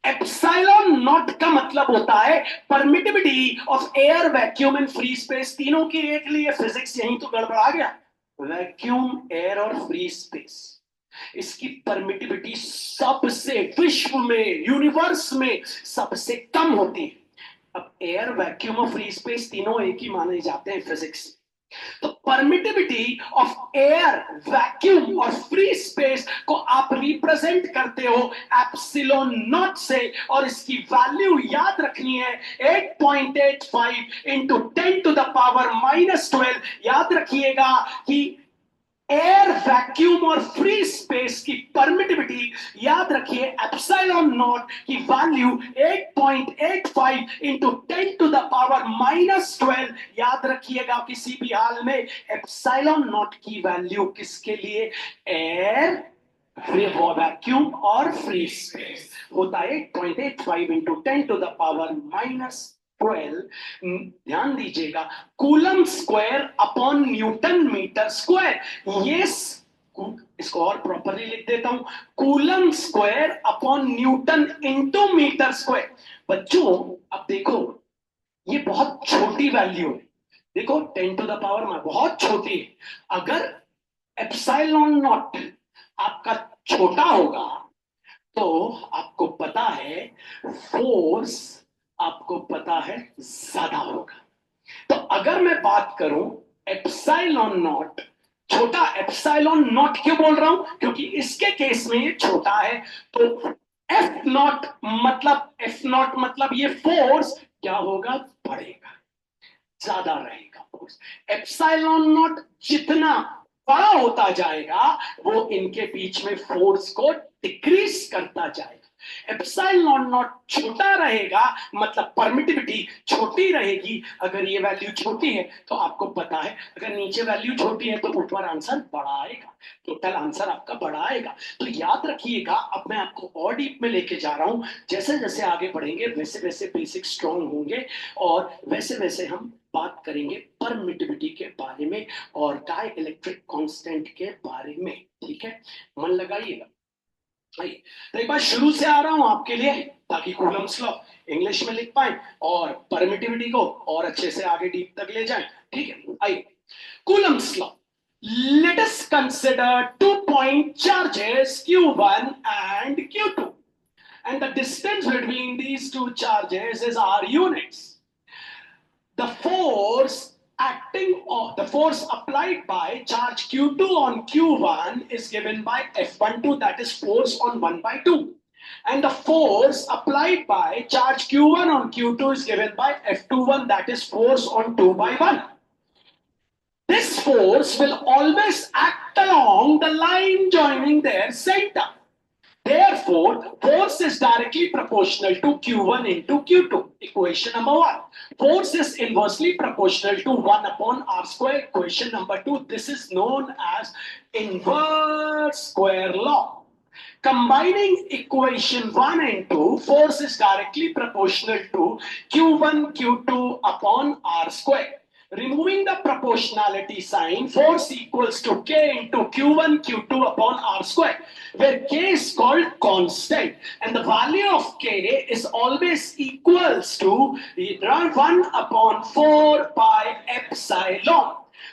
[SPEAKER 1] एप्सिलॉन नॉट का मतलब होता है permittivity of air, vacuum and free space. तीनों की एक लिए फिजिक्स यहीं तो गड़बड़ा गया। वैक्यूम, एयर और फ्री स्पेस, इसकी परमिटिविटी सबसे, विश्व में, यूनिवर्स में सबसे कम होती है। अब एयर, वैक्यूम और फ्री स्पेस तीनों एक ही माने जाते हैं फिजिक्स। तो परमिटिविटी ऑफ एयर, वैक्यूम और फ्री स्पेस को आप रिप्रेजेंट करते हो एप्सिलॉन नॉट से, और इसकी वैल्यू याद रखनी है 8.85 इंटू 10 टू द पावर -12। याद रखिएगा कि एयर, वैक्यूम और फ्री स्पेस की परमिटिविटी याद रखिए एप्सिलॉन नॉट की value 8.85 into 10 to the power -12। याद रखिएगा किसी भी हाल में एप्सिलॉन नॉट की वैल्यू किसके लिए, एयर, वैक्यूम और फ्री स्पेस होता है 8.85 इंटू 10 टू द पावर -12। ध्यान दीजिएगा, Coulomb square upon newton metre square. ये इसको और प्रॉपरली लिख देता हूं, Coulomb square upon newton into metre square. बच्चों अब देखो, ये बहुत छोटी वैल्यू है, देखो 10 टू द पावर में बहुत छोटी है। अगर एप्सिलॉन नॉट आपका छोटा होगा तो आपको पता है फोर्स, आपको पता है ज्यादा होगा। तो अगर मैं बात करूं एप्सिलॉन नॉट, छोटा एप्सिलॉन नॉट क्यों बोल रहा हूं, क्योंकि इसके केस में ये छोटा है। तो एफ नॉट मतलब ये फोर्स क्या होगा, बढ़ेगा, ज्यादा रहेगा फोर्स। एप्सिलॉन नॉट जितना बड़ा होता जाएगा वो इनके बीच में फोर्स को डिक्रीज करता जाएगा। एप्सिलॉन नॉट छोटा रहेगा मतलब परमिटिविटी छोटी रहेगी। अगर ये वैल्यू छोटी है तो आपको पता है अगर नीचे वैल्यू छोटी है तो ऊपर आंसर बड़ा आएगा, टोटल आंसर आपका बड़ा आएगा। तो याद रखिएगा, अब मैं आपको और डीप में लेके जा रहा हूं, जैसे जैसे आगे बढ़ेंगे वैसे वैसे बेसिक स्ट्रॉन्ग होंगे और वैसे वैसे हम बात करेंगे परमिटिविटी के बारे में और डाई इलेक्ट्रिक कांस्टेंट के बारे में। ठीक है, मन लगाइएगा। तो एक बार शुरू से आ रहा हूं आपके लिए ताकि कूलम्स लॉ इंग्लिश में लिख पाए और परमिटिविटी को और अच्छे से आगे डीप तक ले जाएं। ठीक है, आइए Coulomb's law. Let us consider 2 point charges Q1 and Q2, and the distance between these two charges is R units. The force applied by charge Q2 on Q1 is given by F12, that is force on 1/2, and the force applied by charge Q1 on Q2 is given by F21, that is force on 2/1. This force will always act along the line joining their center. Therefore, force is directly proportional to Q1 into Q2. Equation number 1. Force is inversely proportional to 1 upon R square. Equation number 2. This is known as inverse square law. Combining equation 1 and 2, force is directly proportional to Q1 Q2 upon R square. Removing the proportionality sign, force equals to K into Q1 Q2 upon R square, where K is called constant and the value of K is always equals to 1 upon 4 pi epsilon,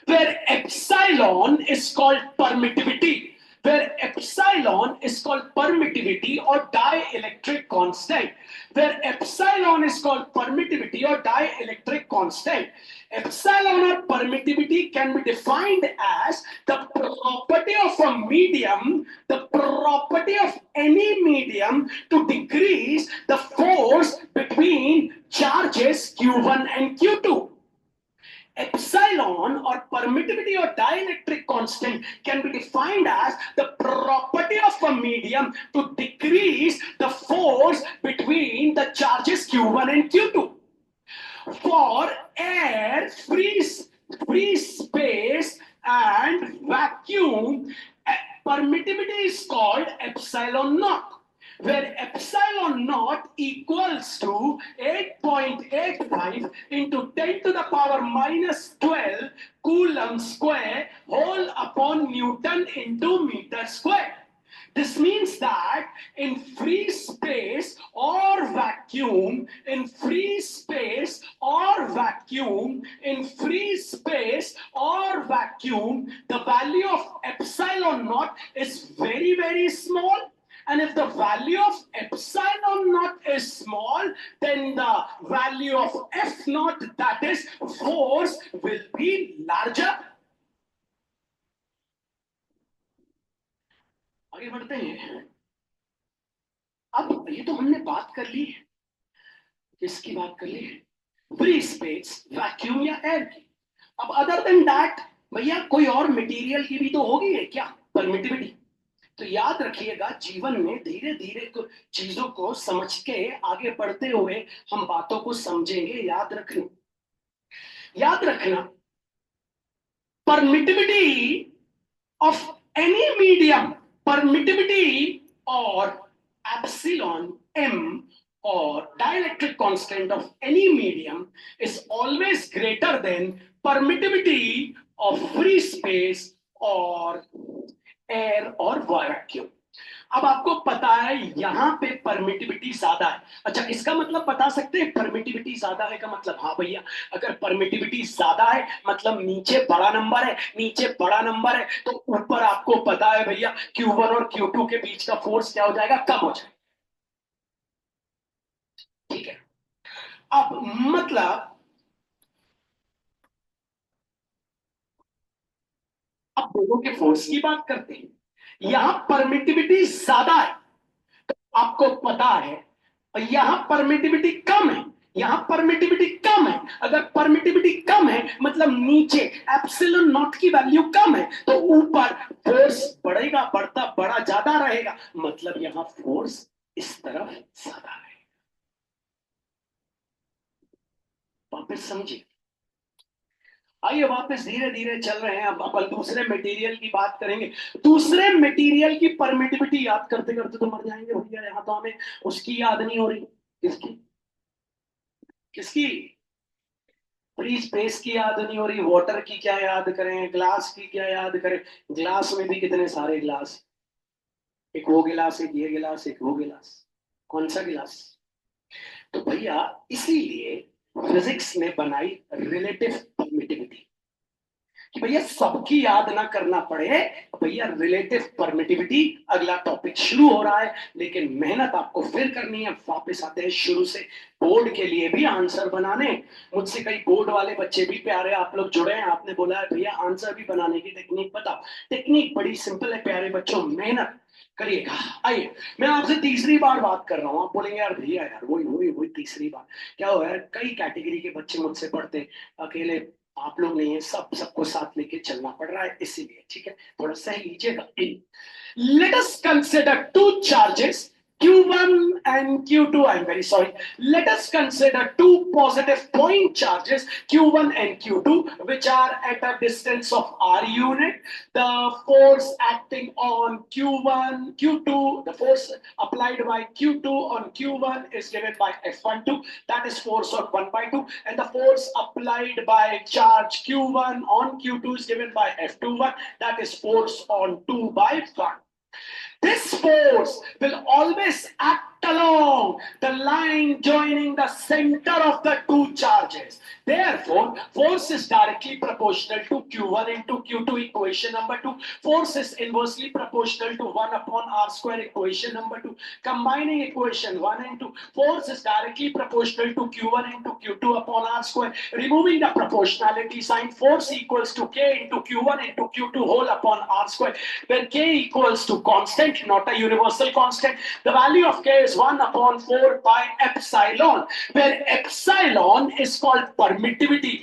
[SPEAKER 1] where epsilon is called permittivity, where epsilon is called permittivity or dielectric constant, where epsilon is called permittivity or dielectric constant. Epsilon or permittivity can be defined as the property of a medium, the property of any medium to decrease the force between charges Q1 and Q2. Epsilon or permittivity or dielectric constant can be defined as the property of a medium to decrease the force between the charges Q1 and Q2. For air, free space and vacuum, permittivity is called epsilon naught, where epsilon naught equals to 8.85 into 10 to the power -12 coulomb square whole upon Newton into meter square. This means that in free space or vacuum, in free space or vacuum, in free space or vacuum, the value of epsilon naught is very, very small. And if the value of epsilon naught is small, then the value of F naught, that is force, will be larger. आगे बढ़ते हैं। अब ये तो हमने बात कर ली, किसकी बात कर ली, फ्री स्पेस, वैक्यूम या एयर की। अब अदर देन दैट भैया कोई और मटेरियल की भी तो होगी है क्या परमिटिविटी। तो याद रखिएगा, जीवन में धीरे धीरे चीजों को समझ के आगे बढ़ते हुए हम बातों को समझेंगे। याद रखना, permittivity of any medium, permittivity or epsilon m or dielectric constant of any medium is always greater than permittivity of free space or air or vacuum। अब आपको पता है यहां पे परमिटिविटी ज्यादा है। अच्छा, इसका मतलब बता सकते हैं परमिटिविटी ज्यादा है का मतलब? हाँ भैया, अगर परमिटिविटी ज्यादा है मतलब नीचे बड़ा नंबर है, नीचे बड़ा नंबर है तो ऊपर आपको पता है भैया Q1 और Q2 के बीच का फोर्स क्या हो जाएगा, कम हो जाएगा। ठीक है, अब मतलब अब दोनों के फोर्स की बात करते हैं। यहां परमिटिविटी ज्यादा है, आपको पता है, यहां परमिटिविटी कम है, यहां परमिटिविटी कम है। अगर परमिटिविटी कम है मतलब नीचे एप्सिलॉन नॉट की वैल्यू कम है तो ऊपर फोर्स बढ़ेगा, बढ़ता बड़ा ज्यादा रहेगा, मतलब यहां फोर्स इस तरफ ज्यादा है। वापस समझिए, आइए वापस धीरे धीरे चल रहे हैं। अब अपन दूसरे मटेरियल की बात करेंगे। दूसरे मटेरियल की परमिटिविटी याद करते करते तो मर जाएंगे भैया, यहां तो हमें उसकी याद नहीं हो रही। किसकी? किसकी? फ्री स्पेस की याद नहीं हो रही, वाटर की क्या याद करें, ग्लास की क्या याद करें। ग्लास में भी कितने सारे गिलास, एक वो गिलास, एक ये गिलास, एक वो गिलास, कौन सा गिलास? तो भैया इसीलिए फिजिक्स ने बनाई रिलेटिव परमिटिविटी, कि भैया सबकी याद ना करना पड़े। भैया रिलेटिव परमिटिविटी अगला टॉपिक शुरू हो रहा है, लेकिन मेहनत आपको फिर करनी है। वापस आते हैं शुरू से, बोर्ड के लिए भी आंसर बनाने। मुझसे कई बोर्ड वाले बच्चे भी प्यारे आप लोग जुड़े हैं, आपने बोला है भैया आंसर भी बनाने की टेक्निक बताओ। टेक्निक बड़ी सिंपल है प्यारे बच्चों, मेहनत करिएगा। आइए, मैं आपसे तीसरी बार बात कर रहा हूँ। आप बोलेंगे यार भैया यार वही वही वही तीसरी बार क्या हुआ है? कई कैटेगरी के बच्चे मुझसे पढ़ते हैं, अकेले आप लोग नहीं है, सबको साथ लेके चलना पड़ रहा है, इसीलिए ठीक है, थोड़ा सह लीजिएगा। Let us consider two charges Q1 and Q2. I'm very sorry. Let us consider two positive point charges Q1 and Q2, which are at a distance of R unit. The force acting on Q1, Q2, the force applied by Q2 on Q1 is given by F12, that is force on 1 by 2, and the force applied by charge Q1 on Q2 is given by F21, that is force on 2 by 1. This force will always act along the line joining the center of the two charges. Therefore, force is directly proportional to Q1 into Q2, equation number 2. Force is inversely proportional to 1 upon R square, equation number 2. Combining equation 1 and 2, force is directly proportional to Q1 into Q2 upon R square. Removing the proportionality sign, force equals to K into Q1 into Q2 whole upon R square, where K equals to constant, not a universal constant. The value of K is 1 upon 4 pi epsilon, where epsilon is called permittivity,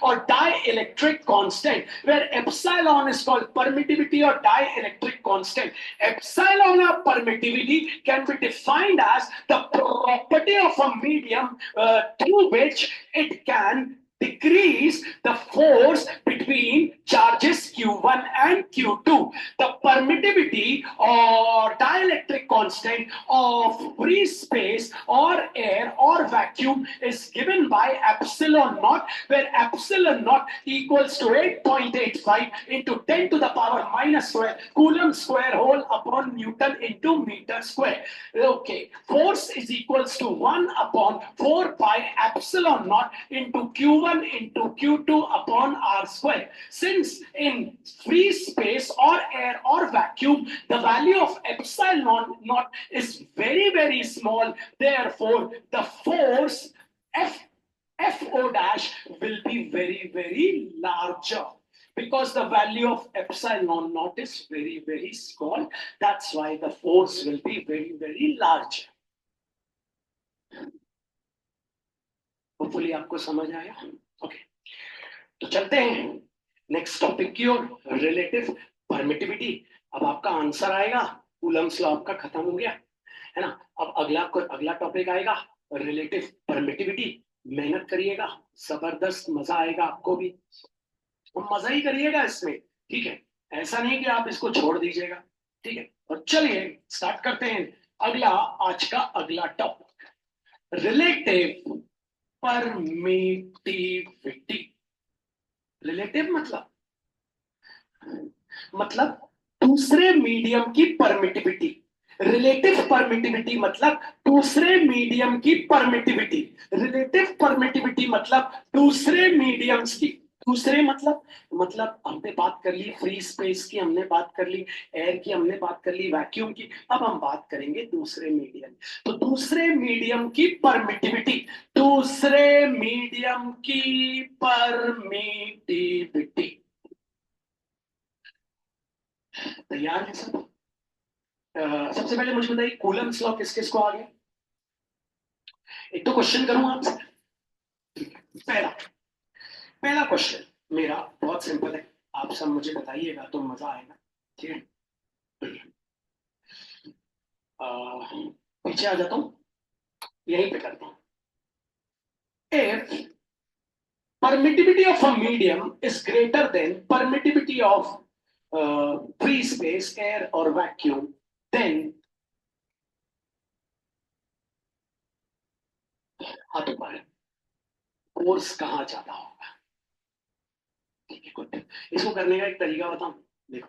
[SPEAKER 1] or dielectric constant, where epsilon is called permittivity or dielectric constant. Epsilon of permittivity can be defined as the property of a medium through which it can decrease the force between charges Q1 and Q2. The permittivity or dielectric constant of free space or air or vacuum is given by epsilon naught, where epsilon naught equals to 8.85 into 10 to the power minus 12 coulomb square whole upon Newton into meter square. Okay, force is equals to 1 upon 4 pi epsilon naught into Q1 into Q2 upon R square. Since in free space or air or vacuum, the value of epsilon naught is very small, therefore the force FO dash will be very larger, because the value of epsilon naught is very small. That's why the force will be very large. Hopefully आपको समझ आया। Okay. तो चलते हैं next topic की ओर, relative permittivity. अब आपका answer आएगा, कूलम्स लॉ आपका खत्म हो गया है ना। अब अगला टॉपिक आएगा रिलेटिव परमिटिविटी। मेहनत करिएगा, जबरदस्त मजा आएगा आपको भी, और मजा ही करिएगा इसमें, ठीक है। ऐसा नहीं कि आप इसको छोड़ दीजिएगा, ठीक है। और चलिए स्टार्ट करते हैं अगला, आज का अगला टॉपिक, रिलेटिव परमिटिविटी। रिलेटिव मतलब दूसरे मीडियम की परमिटिविटी। रिलेटिव परमिटिविटी मतलब दूसरे मीडियम की परमिटिविटी। रिलेटिव परमिटिविटी मतलब दूसरे मीडियम्स की, दूसरे मतलब हमने बात कर ली फ्री स्पेस की, हमने बात कर ली एयर की, हमने बात कर ली वैक्यूम की, अब हम बात करेंगे दूसरे मीडियम। तो दूसरे मीडियम की परमिटिविटी, दूसरे मीडियम की परमिटिविटी। तैयार है सब? सबसे पहले मुझे बताइए कूलम्स लॉ किस किस को आ गया। एक तो क्वेश्चन करूं आपसे। पहला पहला क्वेश्चन मेरा बहुत सिंपल है, आप सब मुझे बताइएगा तो मजा आएगा, ठीक है। पीछे आ जाता हूं, यहीं पे करता हूं। If permittivity of a medium is greater than permittivity of free space, air or vacuum, then हाथों पर फोर्स कहाँ ज्यादा होगा। ठीक है, गुड। इसको करने का एक तरीका बताऊं, देखो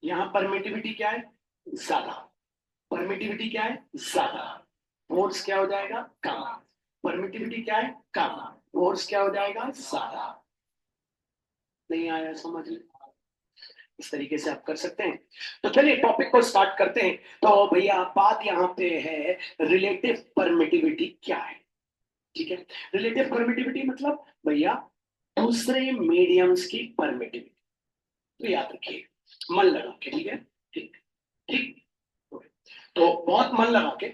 [SPEAKER 1] यहाँ परमिटिविटी क्या है, ज्यादा। परमिटिविटी क्या है, ज्यादा। फोर्स क्या हो जाएगा, कम। परमिटिविटी क्या है, कम। फोर्स क्या हो जाएगा, ज्यादा। नहीं आया समझ में? इस तरीके से आप कर सकते हैं। तो चलिए टॉपिक को स्टार्ट करते हैं। तो भैया बात यहाँ पे है रिलेटिव परमिटिविटी क्या है, ठीक है। रिलेटिव परमिटिविटी मतलब भैया दूसरे मीडियम्स की परमिटिविटी। तो याद रखिए, मन लगा के, ठीक है, ठीक, ठीक। तो बहुत मन लगा के,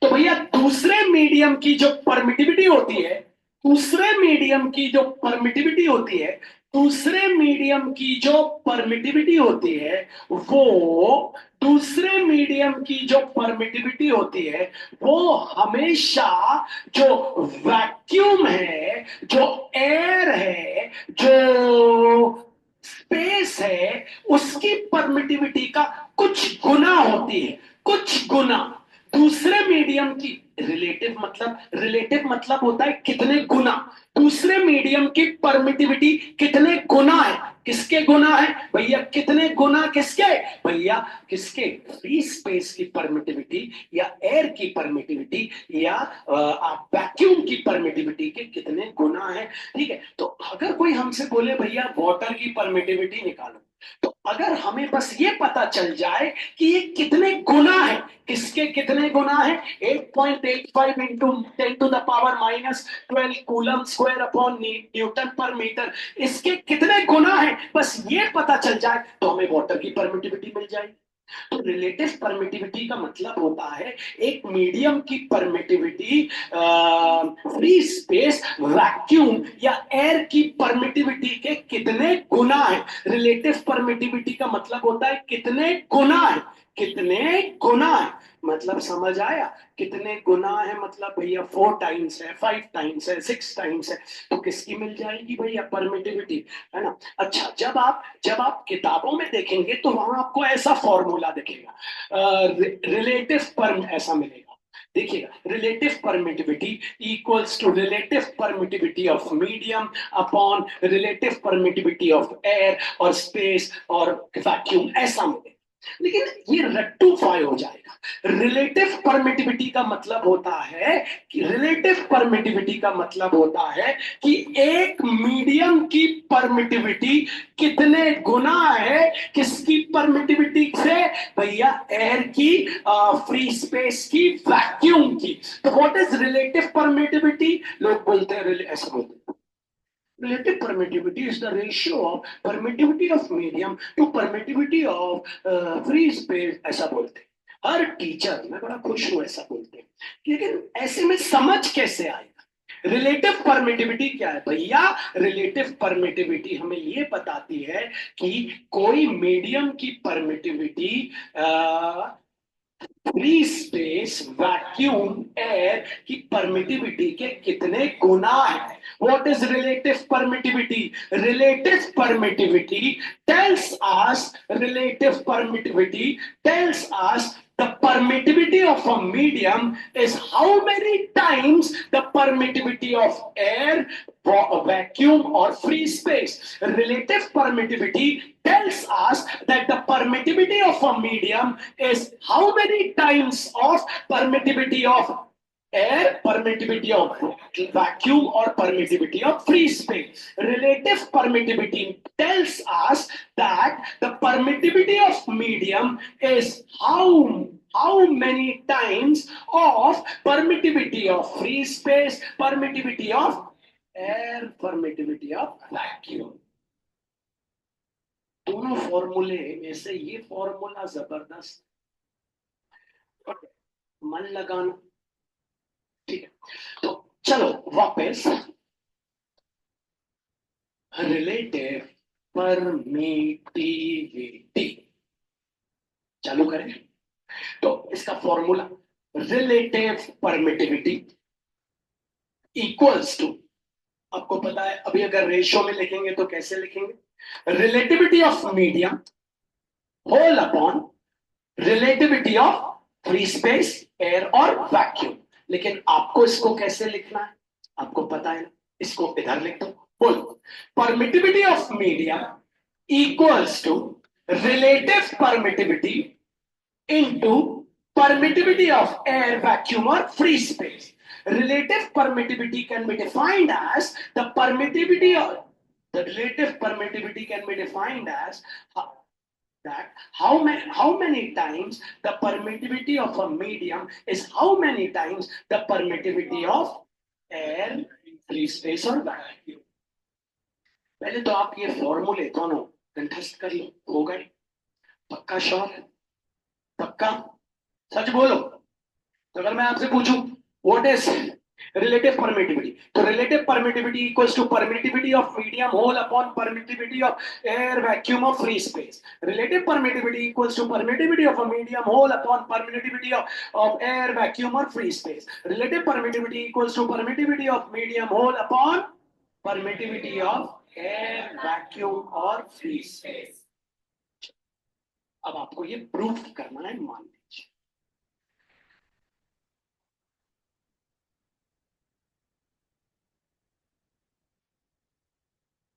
[SPEAKER 1] तो भैया दूसरे मीडियम की जो परमिटिविटी होती है, दूसरे मीडियम की जो परमिटिविटी होती है, दूसरे मीडियम की जो परमिटिविटी होती है, वो दूसरे मीडियम की जो परमिटिविटी होती है, वो हमेशा जो वैक्यूम है, जो एयर है, जो स्पेस है, उसकी परमिटिविटी का कुछ गुना होती है, कुछ गुना दूसरे मीडियम की। रिलेटिव मतलब होता है कितने गुना, दूसरे मीडियम की परमिटिविटी कितने गुना है। किसके गुना है भैया, कितने गुना किसके भैया, किसके, फ्री स्पेस की परमिटिविटी या एयर की परमिटिविटी या आप वैक्यूम की परमिटिविटी के कितने गुना है, ठीक है। तो अगर कोई हमसे बोले भैया वाटर की परमिटिविटी निकालो, तो अगर हमें बस ये पता चल जाए कि ये कितने गुना है, किसके कितने गुना है, 8.85 into 10 to the power - 12 coulomb square upon Newton पर मीटर, इसके कितने गुना है, बस ये पता चल जाए तो हमें वाटर की परमिटिविटी मिल जाएगी। तो रिलेटिव परमिटिविटी का मतलब होता है एक मीडियम की परमिटिविटी फ्री स्पेस वैक्यूम या एयर की परमिटिविटी के कितने गुना है। रिलेटिव परमिटिविटी का मतलब होता है कितने गुना है, कितने गुना है, मतलब समझ आया, कितने गुना है मतलब भैया 4 टाइम्स है, 5 टाइम्स है, 6 टाइम्स है, तो किसकी मिल जाएगी भैया परमिटिविटी, है ना। अच्छा, जब आप किताबों में देखेंगे तो वहां आपको ऐसा फॉर्मूला दिखेगा, रिलेटिव परम ऐसा मिलेगा, देखिएगा, relative permittivity equals to relative permittivity of medium upon relative permittivity of air और स्पेस और वैक्यूम, ऐसा मिलेगा। लेकिन ये रेक्टिफाई हो जाएगा। रिलेटिव परमिटिविटी का मतलब होता है कि रिलेटिव परमिटिविटी का मतलब होता है कि एक मीडियम की परमिटिविटी कितने गुना है, किसकी परमिटिविटी से भैया, एयर की, फ्री स्पेस की, वैक्यूम की। तो व्हाट इज रिलेटिव परमिटिविटी, लोग बोलते हैं ऐसा बोलते हैं, relative permittivity is the ratio of permittivity of medium to permittivity of free space, ऐसा बोलते हैं हर टीचर। मैं बड़ा खुश हूं ऐसा बोलते हैं, लेकिन ऐसे में समझ कैसे आएगा, रिलेटिव परमिटिविटी क्या है भैया? रिलेटिव परमिटिविटी हमें ये बताती है कि कोई मीडियम की permittivity free space, vacuum, air की परमिटिविटी के कितने गुना है। What is relative permittivity? Relative permittivity tells us relative permittivity tells us the permittivity of a medium is how many times the permittivity of air, vacuum or free space. Relative permittivity tells us that the permittivity of a medium is how many times of permittivity of air, permittivity of vacuum or permittivity of free space. Relative permittivity tells us that the permittivity of medium is how many times of permittivity of free space, permittivity of air, permittivity of vacuum. दोनों फॉर्मूले में से ये formula जबरदस्त, मन लगाना। ठीक है, तो चलो वापस रिलेटिव परमिटिविटी चालू करें। तो इसका formula relative permittivity equals to, आपको पता है अभी अगर रेशियो में लिखेंगे तो कैसे लिखेंगे? Relativity of medium whole upon relativity of free space, air और वैक्यूम। लेकिन आपको इसको कैसे लिखना है आपको पता है ना, इसको इधर लिख दो। बोलो, permittivity of medium equals to relative permittivity into permittivity of air, vacuum or free space. Relative permittivity can be defined as the permittivity of the relative permittivity can be defined as that how many times the permittivity of a medium is how many times the permittivity of air, free space और vacuum। पहले तो आप ये फॉर्मूले दोनों कंठस्थ कर लो, हो गए? पक्का श्योर? पक्का? सच बोलो। तो अगर मैं आपसे पूछूं व्हाट इज रिलेटिव परमिटिविटी, तो relative permittivity equals to permittivity of medium whole upon permittivity of air, vacuum और free space. Relative permittivity equals to permittivity of a medium whole upon permittivity of air, vacuum और free space. Relative permittivity equals to permittivity of medium whole upon permittivity of air, vacuum और free space. अब आपको ये proof करना है, मान लीजिए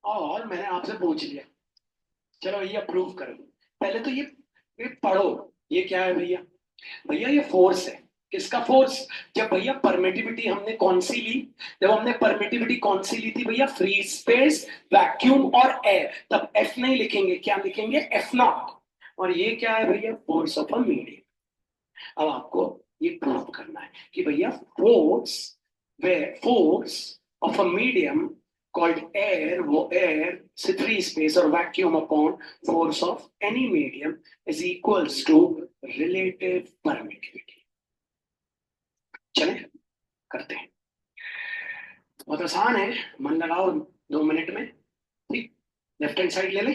[SPEAKER 1] और मैंने आपसे पूछ लिया चलो ये प्रूव करो। पहले तो ये पढ़ो, ये क्या है भैया? भैया ये फोर्स है। किसका फोर्स? जब भैया परमिटिविटी हमने कौन सी ली? जब हमने परमिटिविटी कौन सी ली थी भैया? फ्री स्पेस, वैक्यूम और एयर। तब एफ नहीं लिखेंगे, क्या लिखेंगे? F not. और ये क्या है भैया? Force of a medium. अब आपको ये प्रूव करना है कि भैया force of a medium called air, वो air से free space और vacuum upon force of any medium is equals to relative permittivity। चले करते हैं, बहुत आसान है, मन लगाओ 2 मिनट में। ठीक, लेफ्ट हैंड साइड ले ले,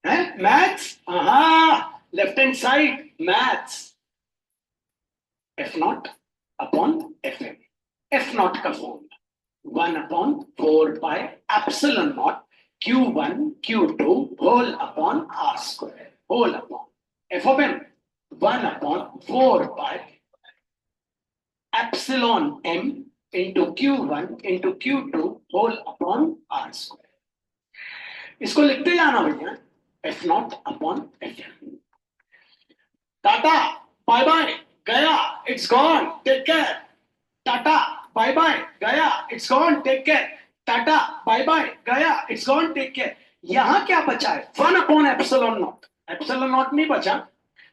[SPEAKER 1] हैं मैथ्स, हाँ left hand side maths. F not upon F M, F not का form 1/4 pi epsilon not Q1 Q2 whole upon R square whole upon F of m 1/4 pi epsilon m into Q1 into Q2 whole upon R square. इसको लिखते जाना भैया, F not upon F m। Tata bye bye गया, it's gone, take care. Tata bye bye गया, it's gone, take care. Tata bye bye गया, it's gone, take care. यहां क्या बचा है? 1/एप्सिलॉन नॉट। एप्सिलॉन नॉट नहीं बचा,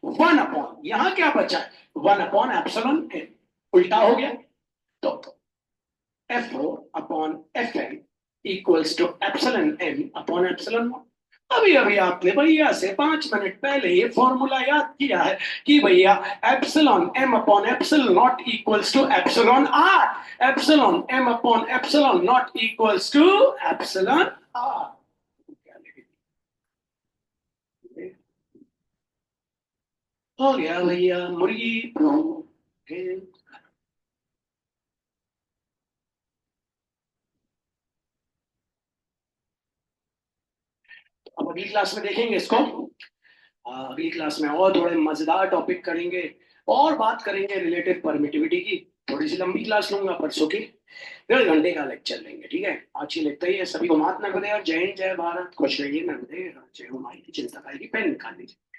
[SPEAKER 1] 1/। यहां क्या बचा है? 1/एप्सिलॉन एम। उल्टा हो गया, तो F O upon F M equals to epsilon M upon epsilon naught. अभी अभी आपने भैया से 5 मिनट पहले ये फॉर्मूला याद किया है कि भैया epsilon M upon epsilon naught equals to epsilon R, epsilon M upon epsilon naught equals to epsilon R. क्या लिखेंगे? हो गया भैया मुर्गी के। अब अगली क्लास में देखेंगे इसको। अगली क्लास में और थोड़े मजेदार टॉपिक करेंगे और बात करेंगे रिलेटेड परमिटिविटी की। थोड़ी सी लंबी क्लास लूंगा परसों की, 1.5 घंटे का लेक्चर लेंगे, ठीक है। आज ये लगता ही है। सभी को महात्मा नर्मदे और जय हिंद जय भारत, खुश रहिए, नर्मदे जय हो, माई की चिंता की पेन निकाल लीजिए।